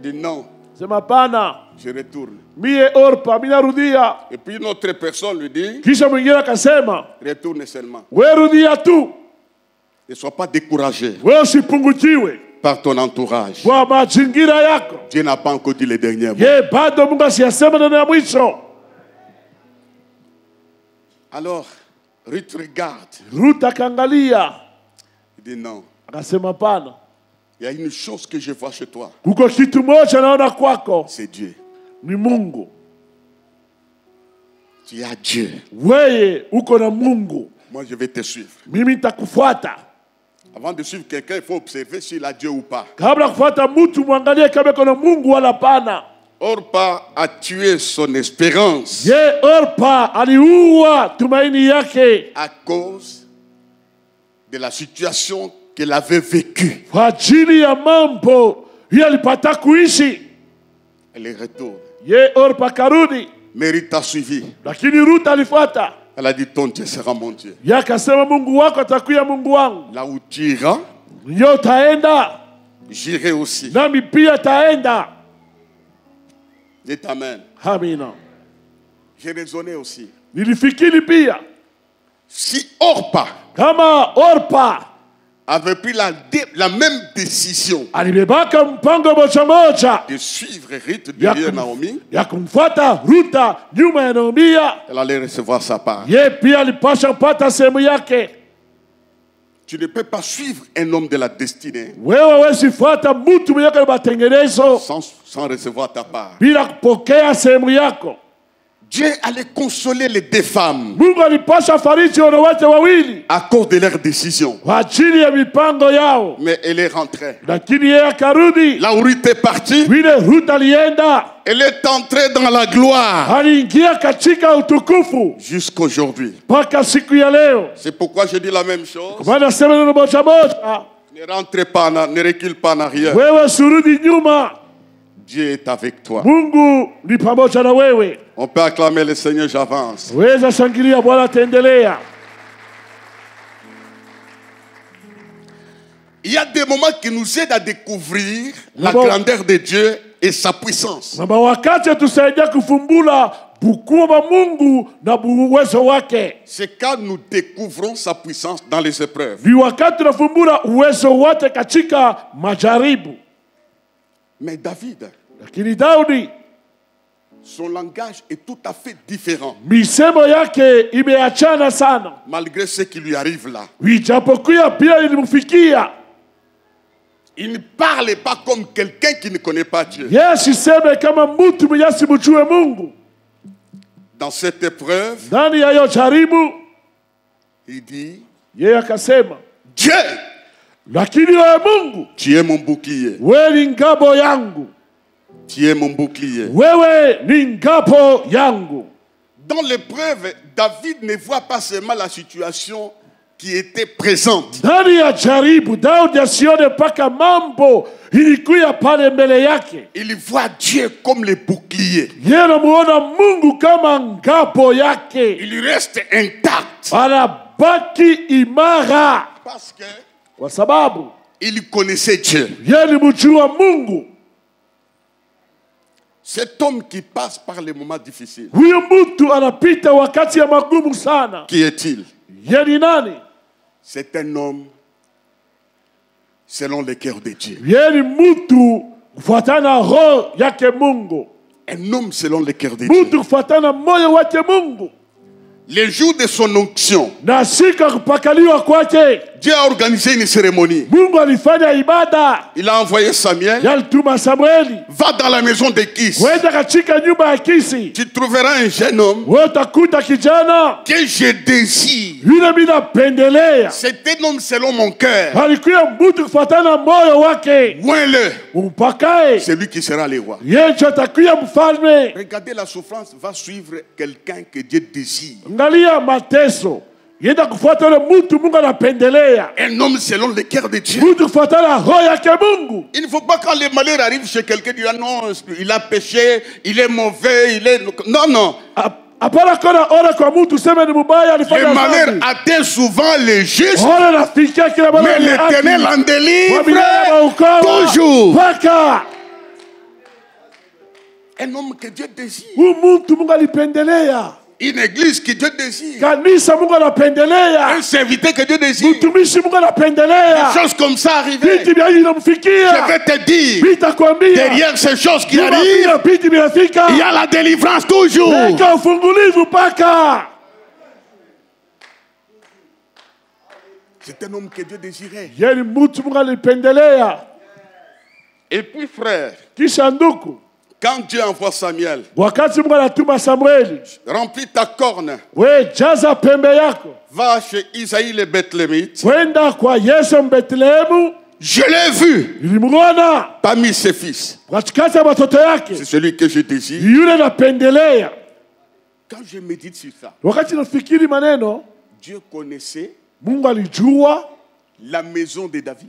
Dit non, sema pana, je retourne. mie Orpa minarudia. Et puis une autre personne lui dit, Kisha mwingine akasema, retourne seulement. wewe rudia tu, Ne sois pas découragé wewe usipungukiwe par ton entourage. kwa mazingira yako. Dieu n'a pas encore dit les derniers mots. Ye bado Mungu asiyasema neno ya mwisho. Alors, Ruth regarde. Ruth akaangalia, Il dit non, akasema pana, il y a une chose que je vois chez toi. kuko kitu moja naona kwako, C'est Dieu. ni Mungu. Tu as Dieu. Wewe uko na Mungu, Moi, je vais te suivre. mimi nitakufuata. Avant de suivre quelqu'un, il faut observer s'il a Dieu ou pas. Kabla kufuata mtu muangalie kama uko na Mungu wala pana. Orpa a tué son espérance Ye Orpa aliua tumaini yake à cause de la situation qu'elle avait vécue. kwa ajili ya mambo hiyo alipata kuishi. Elle retourne. Ye Orpa karudi, Mais Ruth a suivi. lakini Ruth alifuata. Elle a dit, ton Dieu sera mon Dieu. Ye akasema Mungu wako atakuwa Mungu wangu. Là où tu iras, Yo taenda j'irai aussi. nami pia taenda. Dites Amen. Amina. J'ai raisonné aussi. Nilifikiri pia Si Orpa kama Orpa avait pris la même décision alibebaka mpango moja de suivre Ruth derrière Naomi, ya kumfuata Ruta nyuma ya Naomi, elle allait recevoir sa part. ye pia alipasha kupata sehemu yake. Tu ne peux pas suivre un homme de la destinée Wewe hawezi fuata mtu mwenye kwa matengenezo sans recevoir ta part. bila kupokea sehemu yako. Dieu allait consoler les deux femmes Mungu alipasha fariji wanawake wawili à cause de leur décision. kwa ajili ya mipango yao, Mais elle est rentrée. lakini yeye akarudi. Là où Ruth est partie, Vile Ruth alienda, elle est entrée dans la gloire aliingia katika utukufu jusqu'aujourd'hui. mpaka siku ya leo. C'est pourquoi je dis la même chose. Maana sema neno moja moja, Ne rentrez pas, ne recule pas en arrière. wewe surudi nyuma, Dieu est avec toi. Mungu ni pamoja na wewe. On peut acclamer le Seigneur, j'avance. Weza shangilia Bwana, ataendelea. Il y a des moments qui nous aident à découvrir la Bon. grandeur de Dieu et sa puissance. Na wakati tusaidia kufumbula bukuu wa Mungu na uwezo wake. C'est quand nous découvrons sa puissance dans les épreuves. Ni wakati tunafumbula uwezo wake katika majaribu. Mais David, Lakini Daudi, son langage est tout à fait différent. misemo yake imeachana sana. Malgré ce qui lui arrive là. Ijapokuwa pia ilimfikia. Il ne parle pas comme quelqu'un qui ne connaît pas Dieu. Yesu sema kama mtu mwenye asimjue Mungu. Dans cette épreuve, Ndani ya hiyo jaribu, il dit, yeye akasema, Dieu, lakini wewe Mungu, tu es mon bouclier. wewe ni ngabo yangu. Tu es mon bouclier. Wewe ni ngabo yangu. Dans l'épreuve, David ne voit pas seulement la situation qui était présente. Ndani ya jaribu, Daudi asione mpaka mambo ilikuwa pale mbele yake. Il voit Dieu comme le bouclier. Yeye anamuona Mungu kama ngabo yake. Il reste intact. Anabaki imara. Parce que Kwa sababu il connaissait Dieu. yeye ni mjua Mungu. Cet homme qui passe par les moments difficiles, Huyo mtu anapita wakati ya magumu sana. qui est-il? Yeye ni nani? C'est un homme selon le cœur de Dieu. Yeye ni mtu kufuatana roho yake Mungu. Un homme selon le cœur de Dieu. Mtu kufuatana moyo wake Mungu. Le jour de son onction, Na siku ya kupakaliwa kwake, Dieu a organisé une cérémonie. Mungu alifanya ibada. Il a envoyé Samuel. Yalituma Samueli, Va dans la maison de Kis. wenda katika nyumba ya Kisi. Tu trouveras un jeune homme Wewe utakuta kijana que je désire. yule mimi napendelea. C'est un homme selon mon cœur. Alikuwa mtu kufuatana moyo wake. Moins-le. Umpakae. C'est lui qui sera le roi. Yeye ndiye atakuwa mfalme. Regardez, la souffrance va suivre quelqu'un que Dieu désire. Angalia mateso yenda kufuata yule mtu Mungu anapendelea. Un homme selon le cœur de Dieu. Mtu kufuatana roho yake Mungu. Il ne faut pas quand les malheurs arrivent chez quelqu'un dire ah non, il a péché, il est mauvais, il est non non. Apana kona ona kwa mtu sema ni mubaya alifanya Le dhambi. malheur atteint souvent les justes. Ona nafikia kila mara. Mais l'Éternel en délivre toujours. Paka. Un homme que Dieu désire. Mtu Mungu alipendelea. Une église que Dieu désire. Kanisa Mungu anapendelea. Un serviteur que Dieu désire. Mtumishi Mungu anapendelea. Des choses comme ça arrivent. Je Je vais te dire, derrière ces choses qui arrivent, il y a la délivrance toujours. C'est un homme que Dieu désirait. Et puis frère, quand Dieu envoie Samuel, remplis ta corne, va chez Isaïe le Bethlémite. Je l'ai vu parmi ses fils. C'est celui que je désire. Quand je médite sur ça, Dieu connaissait la maison de David.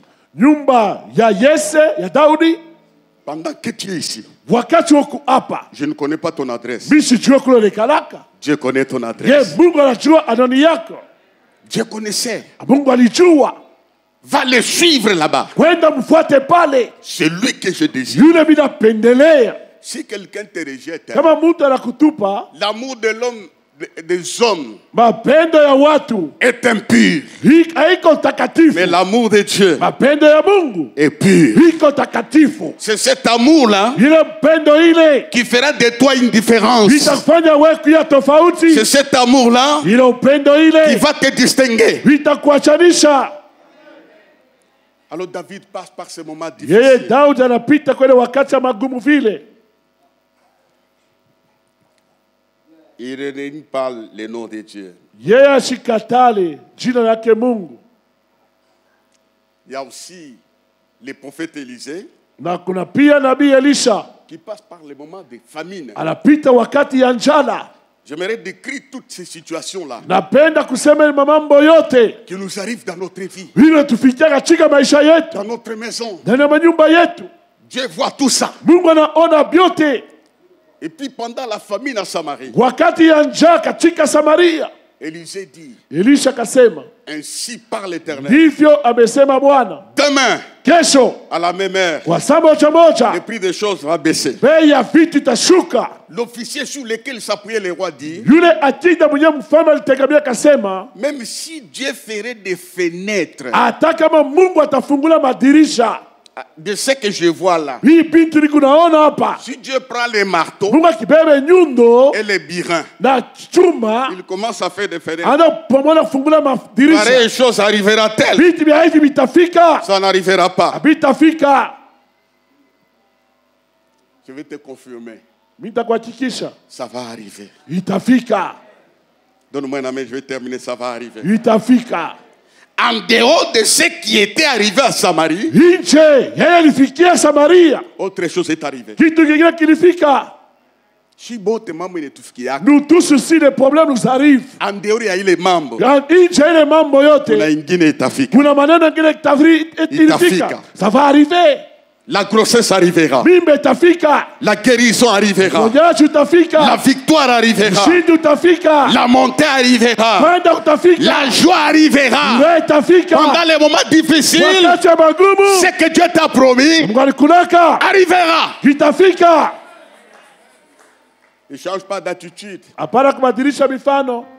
Pendant que tu es ici, je ne connais pas ton adresse. Dieu connaît ton adresse. Dieu connaissait. Va le suivre là-bas. C'est lui que je désire. Si quelqu'un te rejette, l'amour de l'homme, des hommes est impur. Mais l'amour de Dieu est pur. C'est cet amour-là qui fera de toi une différence. C'est cet amour-là qui va te distinguer. Alors David passe par ce moment difficile. Il ne renie pas le nom de Dieu. Il y a aussi les prophètes Élisée qui passent par les moments de famine. J'aimerais décrire toutes ces situations-là qui nous arrivent dans notre vie, dans notre maison. Dieu voit tout ça. Et puis pendant la famine à Samarie, Élisée dit, ainsi parle l'Éternel, demain, à la même heure, le prix des choses va baisser. L'officier sur lequel s'appuyait le roi dit, même si Dieu ferait des fenêtres de ce que je vois là, si Dieu prend les marteaux et les birins, il commence à faire des fenêtres, pareille chose arrivera-t-elle? Ça n'arrivera pas. Je vais te confirmer. Ça va arriver. Donne-moi un amen, je vais terminer, ça va arriver. En dehors de ce qui était arrivé à Samarie, autre chose est arrivée. Nous tous aussi, les problèmes nous arrivent. En dehors, il y a eu les membres. Ça va arriver. La grossesse arrivera. La guérison arrivera. La victoire arrivera. La montée arrivera. La joie arrivera. Pendant les moments difficiles, ce que Dieu t'a promis arrivera. Ne change pas d'attitude.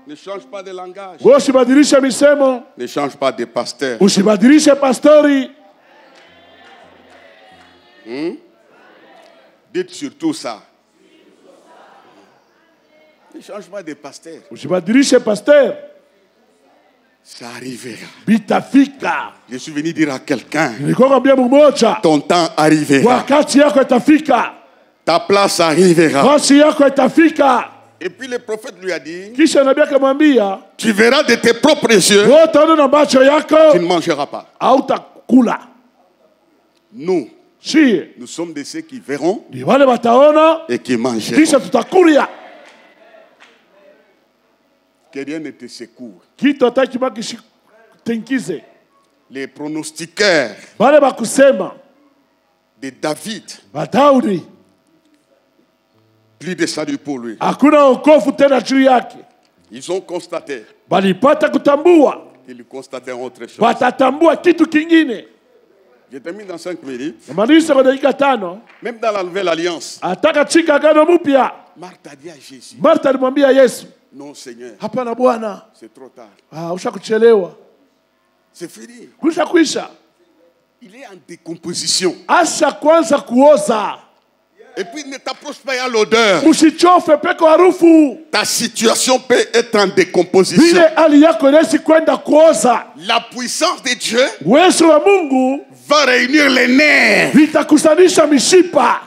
Ne change pas de langage. Ne change pas de pasteur. Dites surtout ça. Ne change pas de pasteur. Ça arrivera. Je suis venu dire à quelqu'un, ton temps arrivera. Ta place arrivera. Et puis le prophète lui a dit, tu verras de tes propres yeux, tu ne mangeras pas. Nous sommes de ceux qui verront et qui mangeront. Que rien ne te secoue. kitu hata kimakishitengize. Les pronostiqueurs Wale bakusema de David, Daudi plus de salut pour lui. hakuna wokovu tena juu yake. Ils ont constaté. Balipata kutambua, Ils constatèrent autre chose. watatambua kitu kingine. Je termine dans 5 minutes. Namaanisha kwa dakika 5, Même dans la nouvelle alliance, ataka chika agano mpya. Marthe a dit à Jésus, Martha alimwambia Yesu, non Seigneur, hapana Bwana, c'est trop tard. ushakuchelewa. C'est fini. Kuisha. Il est en décomposition. Asha kwanza kuoza. Et puis ne t'approche pas à l'odeur. Usichofe peko harufu. Ta situation peut être en décomposition. Vile hali yako inaweza kwenda kuoza. La puissance de Dieu Uwezo wa Mungu va réunir les nerfs. vitakusanisha mishipa.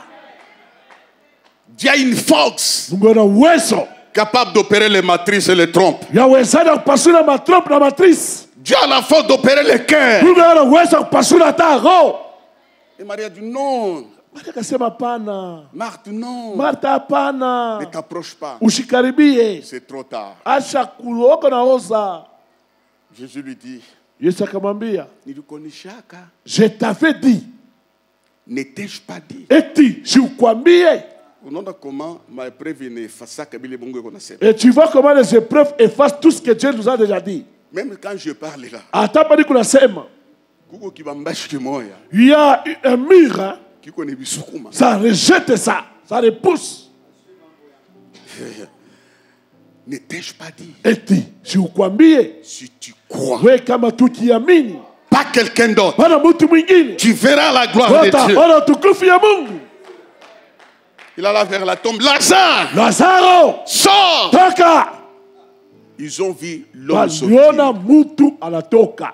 Il y a une force Mungu ana uwezo capable d'opérer les matrices et les trompes. yawezana kupasula matrompe na matrice. Dieu a la force d'opérer les cœurs. Mungu ana uwezo kupasula hata roho. Et Marie a dit non. Maria akasema hapana. Marthe, non. Martha hapana. Ne t'approche pas. Ushikaribie. C'est trop tard. Asha kuoga na oza. Jésus lui dit, Yesu akamwambia, nilikonishaka. je t'avais dit. Ne t'ai-je pas dit? Eti, siukwambie. Unaona comment ma épreuve ineffaça kabila bongo konasema. Et tu vois comment les épreuves effacent tout ce que Dieu nous a déjà dit. Même quand je parle là, Hata bali kunasema, kuko kibambashi kimoya, il y a un mur, hein, kiko ne bisukuma. ça rejette ça, ça repousse. Ne t'ai-je pas dit? Eti, siukwambie. Si tu crois, We kama tukiamini, pas quelqu'un d'autre, bana mtu mwingine, tu verras la gloire de Dieu. utaona utukufu ya Mungu. Il alla vers la tombe. Lazare, Lazaro, sors! toka. Ils ont vu l'homme Waliona sortir. mtu anatoka.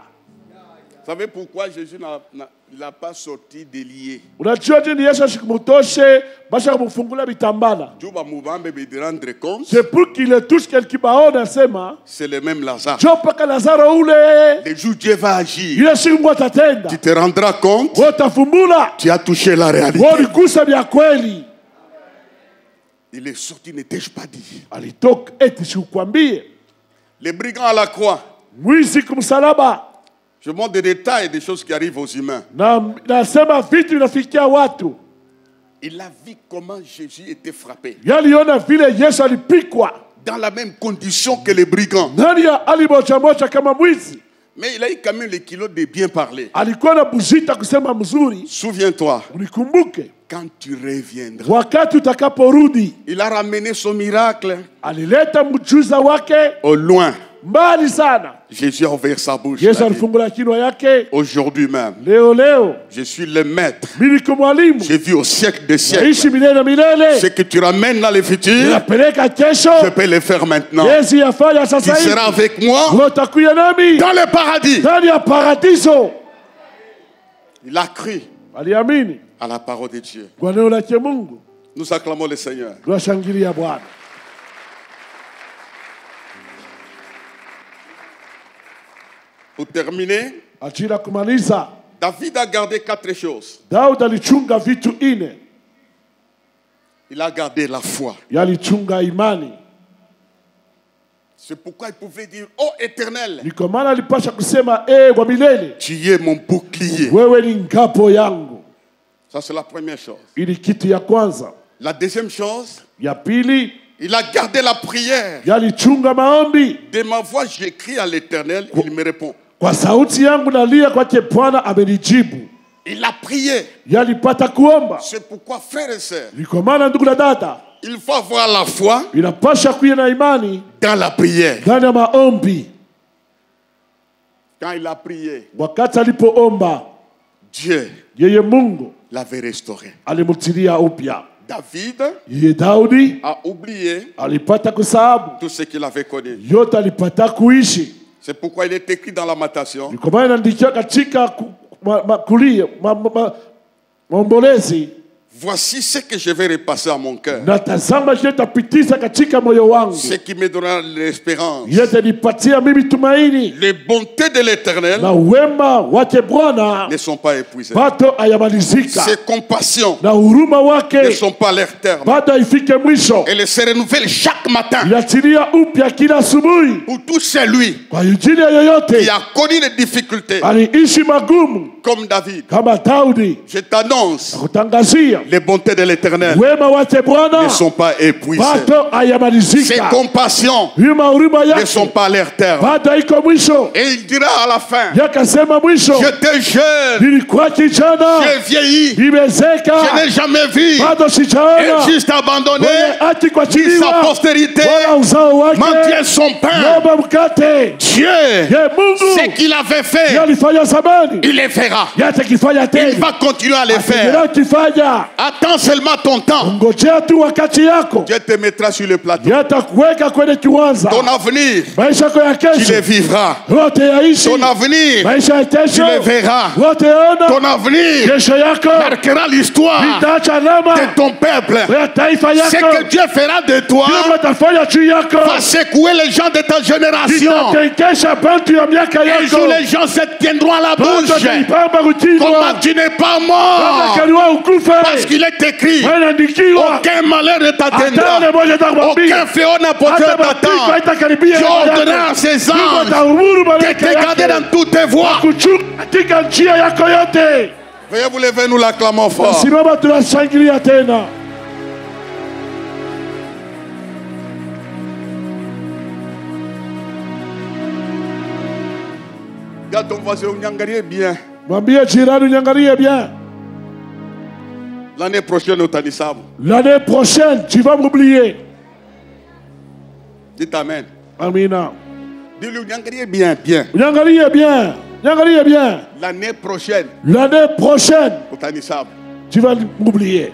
Vous savez pourquoi Jésus n'a pas sorti des liés? Unajua nini Yesu asikumtoshe basha kumfungula vitambala? Juba Moubambe de rendre compte, C'est pour qu'il le touche quelqu'un baona sema, c'est le même Lazare. jo paka Lazaro ule. Le jour où Dieu va agir, Ile siku Mungu atatenda. tu te rendras compte, Watafumbula. tu as touché la réalité. Waligusa vya kweli. Il est sorti, ne t'ai-je pas dit? Alitoka eti siukwambie. Les brigands à la croix. Mwizi kumsalaba. Je montre des détails des choses qui arrivent aux humains. Nasema vitu vinafikia watu. Il a vu comment Jésus était frappé. Yaliona vile Yesu alipikwa. Dans la même condition que les brigands. Nani alimocha kama mwizi? Mais il a eu quand même le kilo de bien parler. Alikuwa na buzita kusema mzuri. Souviens-toi, Unikumbuke. quand tu reviendras. Wakati utakaporudi. Il a ramené son miracle. Alileta mjuza wake. Au loin. Mbali sana. Jésus a ouvert sa bouche. Yesu alifungula kinywa yake. Aujourd'hui même. Leo. Je suis le maître. Mimi ni mwalimu. J'ai vu au siècle des siècles. Naishi milele milele. Ce que tu ramènes dans le futur, Napeleka kesho. je peux le faire maintenant. Yesu yafanya Tu sasa hivi. seras avec moi Utakuja nami. dans le paradis. Ndani ya paradiso. Il a cru Aliamini à la parole de Dieu. kwa neno lake Mungu. Nous acclamons le Seigneur. Tunashangilia Bwana. Pour terminer, Achila kumaliza. David a gardé 4 choses. Daudi alichunga vitu 4. Il a gardé la foi. Yalichunga imani. C'est pourquoi il pouvait dire, oh Éternel, Niko maana alipasha kusema kwa milele. tu es mon bouclier. Wewe ni ngapo yangu. Ça c'est la première chose. Ili kitu ya kwanza. La deuxième chose, Ya pili. il a gardé la prière. Yalichunga maombi. De ma voix, j'écris à l'Éternel, il me répond. Kwa sauti yangu nalia kwake Bwana amenijibu. Il a prié. Yalipata kuomba. C'est pourquoi, frères et sœurs, Niko maana ndugu na dada, il faut avoir la foi inapasha kuwa na imani dans la prière. ndani ya maombi. Quand il a prié, Wakati alipoomba, Dieu yeye Mungu l'avait restauré. alimutilia upya. David Yeye Daudi a oublié alipata kusahabu. tout ce qu'il avait connu. Yote alipata kuishi. C'est pourquoi il est écrit dans Lamentation, Ndio maana inaandikiwa katika kulia maombolezi, Voici ce que je vais repasser à mon cœur. natazama kile tapitiza katika moyo wangu, Ce qui me donnera l'espérance. yatanipatia mimi tumaini, Les bontés de l'Éternel na wema wake Bwana ne sont pas épuisées. bado hayamalizika, Ses compassions na huruma ne wake sont pas à leur terme. bado haifike mwisho, Elles se renouvellent chaque matin. inatilia upya kila asubuhi. Pour tout celui Kwa ajili ya yoyote qui a connu les difficultés, aliishi magumu comme David, kama Daudi, je t'annonce, kutangazia les bontés de l'Éternel wema wake Bwana ne sont pas épuisées. bado Ses hayamalizika, compassions huruma ne sont yake pas à leur terme. bado haiko mwisho. Et il dira à la fin, Yakasema mwisho, j'étais jeune, nilikuwa kijana, j'ai vieilli, je nimezeka, n'ai jamais vu bado sijaona un juste abandonné, mwenye haki ni sa kuachiliwa postérité wala uzao wake mendier son pain. loba mkate. Dieu, Ye Mungu ce qu'il avait fait, yalifanya zamani il les fera. yatakifanya Il tena, va continuer à les faire. ataendelea kifanya. Attends seulement ton temps. Ngojea tu wakati yako, Dieu te mettra sur le plateau. yatakuweka kwenye kiwanza. Ton avenir, Maisha yako ya tu kesho le vivras. wote yaishi, Ton avenir, maisha ya tu kesho le verras. wote yaona, Ton avenir kesho yako marquera l'histoire itaacha alama de ton peuple. ya taifa Ce yako. que Dieu fera de toi Mungu atafanya juu yako, va secouer les gens de ta génération. itatekesha bantu ya miaka Un yako, jour, les gens se tiendront à la bantu bouche. wataipamba Comment kuchindwa tu n'es pas mort? kaliwa ukufe, Parce qu'il est écrit, wanaandikiwa aucun malheur ne hata t'atteindra. ule moja atakwambia, Aucun fléau n'a porté hata à ta mapiko tente. haitakaribia Tu nyumba ordonneras yako. à ses Mungu anges ataamuru de malaika te garder yake dans toutes tes voies. kuchunga katika njia yako yote. Veuillez vous lever, nous l'acclamons fort. Simama, tunashangilia tena. Regarde ton voisin, unyangalie bien. Mwambie jirani, niangalie bien. L'année prochaine, utanisabu. L'année prochaine, tu vas m'oublier. Dites Amen. Amina. Dis-lui, unyangalie bien, bien. Niangalie bien. Niangalie bien. L'année prochaine, L'année prochaine, utanisabu. tu vas m'oublier.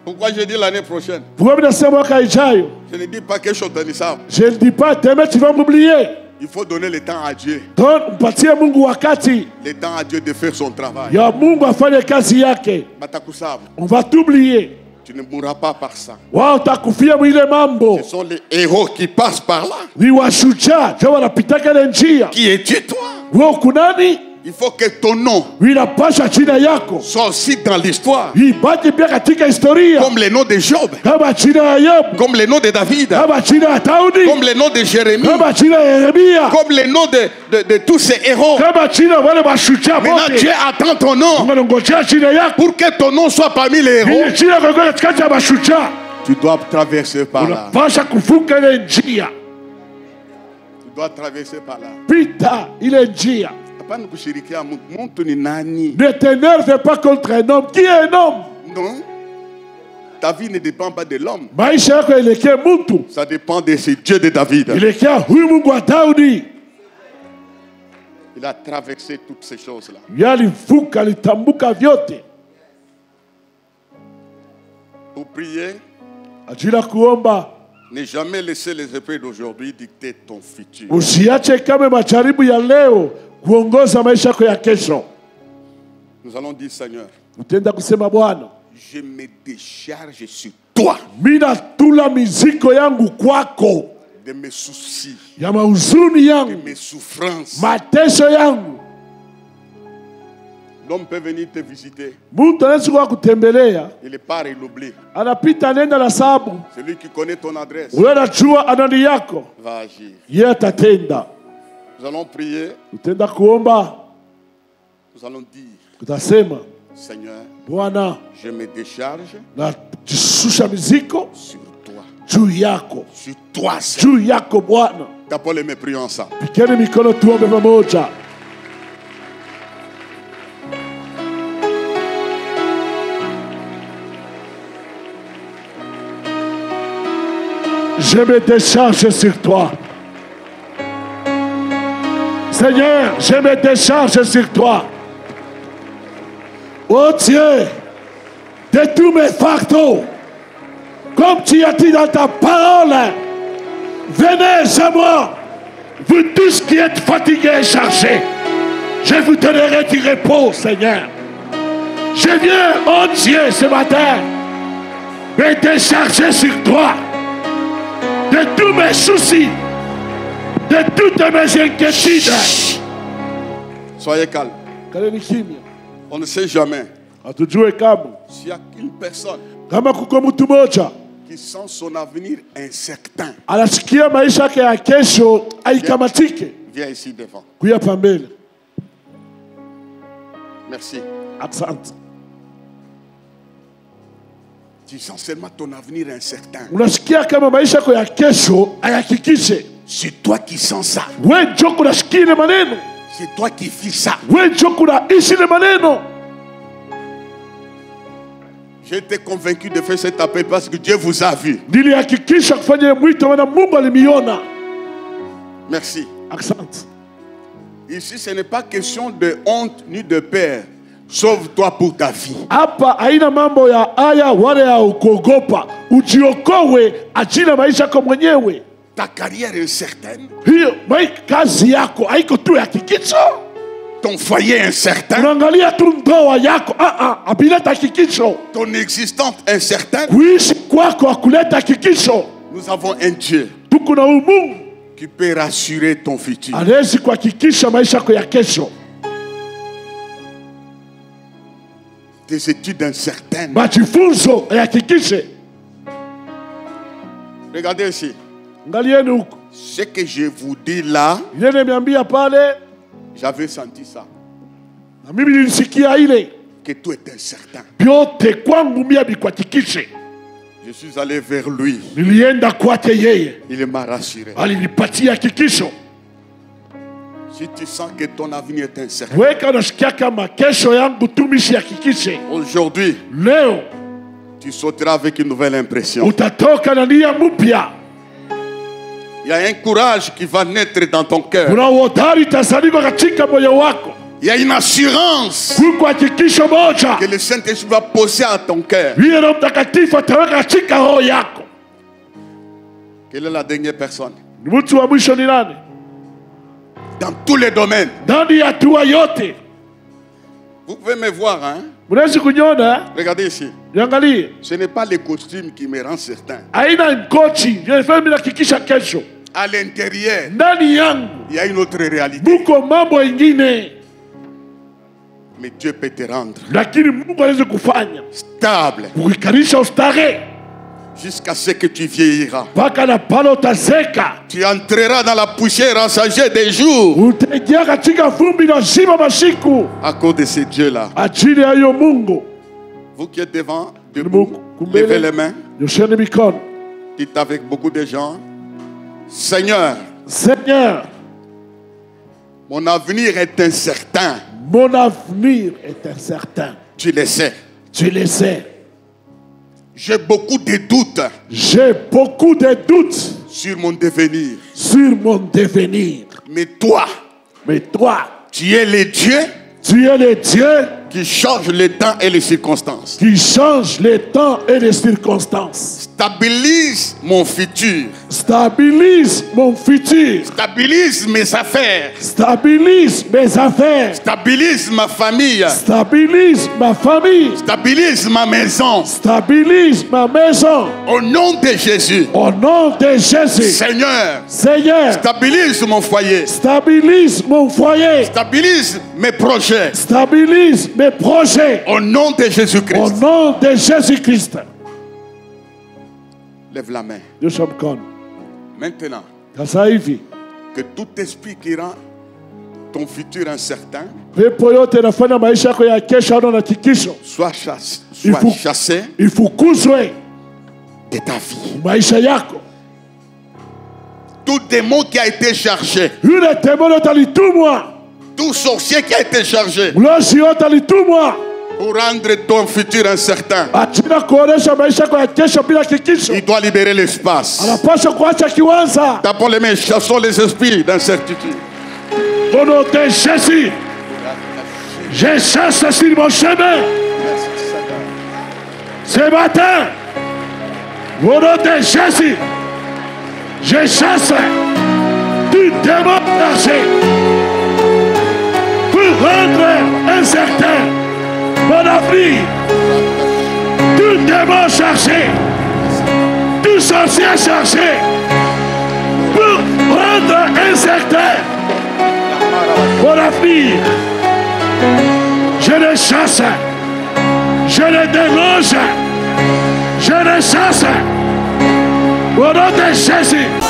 Pourquoi je dis l'année prochaine? Pourquoi nasema mwaka ijayo? Je ne dis pas quelque chose utanisabu. Je ne dis pas demain tu vas m'oublier. Il faut donner le temps à Dieu. Donc mpatie Mungu wakati Le temps à Dieu de faire son travail. ya Mungu afanye kazi yake. Batakusabu. On va t'oublier. Tu ne mourras pas par ça. Wao utakufia mwile mambo. Ce sont les héros qui passent par là. Ni washujaa ndio wanapitaka ile njia. Qui es-tu, toi? Wewe kunani? Il faut que ton nom Inapasha jina yako soit aussi dans l'histoire. ibaki pia katika historia, Comme le nom de Job. kama jina ya Yobu, Comme le nom de David. kama jina ya Daudi, Comme le nom de Jérémie. kama jina ya Yeremia, Comme le nom de tous ces héros. kama jina wale mashujaa Maintenant, Dieu wote. attend ton nom Unangojea jina yako pour que ton nom soit parmi les héros. ili jina lako katikati ya mashujaa. Tu dois traverser par là. Unapasha kuvuka ile njia, Tu dois traverser par là. pita ile njia. Hapana kushirikia mtu ni nani? Ne t'énerve pas contre un homme. Qui est un homme? Non. Ta vie ne dépend pas de l'homme. Maisha yako elekee mtu, Ça dépend de ce Dieu de David. elekea huyu Mungu wa Daudi. Il a traversé toutes ces choses-là. Yalivuka, alitambuka vyote. Pour prier, Ajili ya kuomba, ne jamais laisser les épées d'aujourd'hui dicter ton futur. usiache kama majaribu ya leo kuongoza maisha yako ya kesho. Nous allons dire, Seigneur, Utenda kusema Bwana, je me décharge sur toi mimi natula mizigo yangu kwako, de mes soucis, ya mahuzuni de yangu, mes souffrances. mateso yangu. L'homme peut venir te visiter. Mtu anaweza kuwa kutembelea, Il part, il oublie. anapita nenda na sababu Celui qui connaît ton adresse wewe unajua anani yako, va agir. yeye atatenda. Nous allons prier. Utenda kuomba, Nous allons dire, utasema Seigneur, Bwana, je me décharge najishusha mizigo sur toi. juu yako, Sur toi, Seigneur. juu yako Bwana. Tapons les mains, prions ensemble. Pikeni mikono tuombe pamoja. Je me décharge sur toi. Seigneur, je me décharge sur toi. Oh Dieu, de tous mes fardeaux, comme tu as dit dans ta parole, venez à moi, vous tous qui êtes fatigués et chargés, je vous donnerai du repos, Seigneur. Je viens, oh Dieu, ce matin, me décharger sur toi de tous mes soucis, de toutes mes inquiétudes. Soyez calme. On ne sait jamais. S'il y a qu'une personne qui sent son avenir incertain, viens ici devant. Merci. Tu sens seulement ton avenir incertain. C'est toi qui sens ça. C'est toi qui vis ça. J'ai été convaincu de faire cet appel parce que Dieu vous a vu. Merci. Ici, ce n'est pas question de honte ni de peur. Sauve-toi pour ta vie. Ta carrière est incertaine. Ton foyer est incertain. Ton existence est incertaine. Nous avons un Dieu qui peut rassurer ton futur. Tes études incertaines. Regardez ici. Ce que je vous dis là, j'avais senti ça. Que tout est incertain. Je suis allé vers lui. Il m'a rassuré. Si tu sens que ton avenir est incertain, aujourd'hui, tu sauteras avec une nouvelle impression. Il y a un courage qui va naître dans ton cœur. Il y a une assurance que le Saint-Esprit va poser à ton cœur. Quelle est la dernière personne? Dans tous les domaines. Vous pouvez me voir, hein? Regardez ici. Ce n'est pas les costumes qui me rendent certain. À l'intérieur, il y a une autre réalité. Mais Dieu peut te rendre stable jusqu'à ce que tu vieilliras. Tu entreras dans la poussière assagée des jours à cause de ce Dieu-là. Vous qui êtes devant, debout, levez les mains. Dites avec beaucoup de gens: Seigneur, mon avenir est incertain. Mon avenir est incertain. Tu le sais. Tu le sais. J'ai beaucoup de doutes. J'ai beaucoup de doutes sur mon devenir. Sur mon devenir. Mais toi, tu es le Dieu. Tu es le Dieu qui change les temps et les circonstances. Qui change les temps et les circonstances. Stabilise mon futur. Stabilise mon futur. Stabilise mes affaires. Stabilise mes affaires. Stabilise ma famille. Stabilise ma famille. Stabilise ma maison. Stabilise ma maison. Au nom de Jésus. Au nom de Jésus. Seigneur. Seigneur. Stabilise mon foyer. Stabilise mon foyer. Stabilise mes projets. Stabilise mes projets. Au nom de Jésus-Christ. Au nom de Jésus-Christ. Lève la main. Maintenant, que tout esprit qui rend ton futur incertain soit chassé de ta vie. Tout démon qui a été chargé, tout sorcier qui a été chargé pour rendre ton futur incertain, il doit libérer l'espace. Tapons les mains, chassons les esprits d'incertitude. Au nom de Jésus, je chasse sur mon chemin ce matin. Au nom de Jésus, je chasse du démon chargé pour rendre incertain mon avenir. Tout démon chargé, tout sorcier chargé pour rendre incertain mon avenir. Je le chasse, je le dérange, je le chasse au nom de Jésus.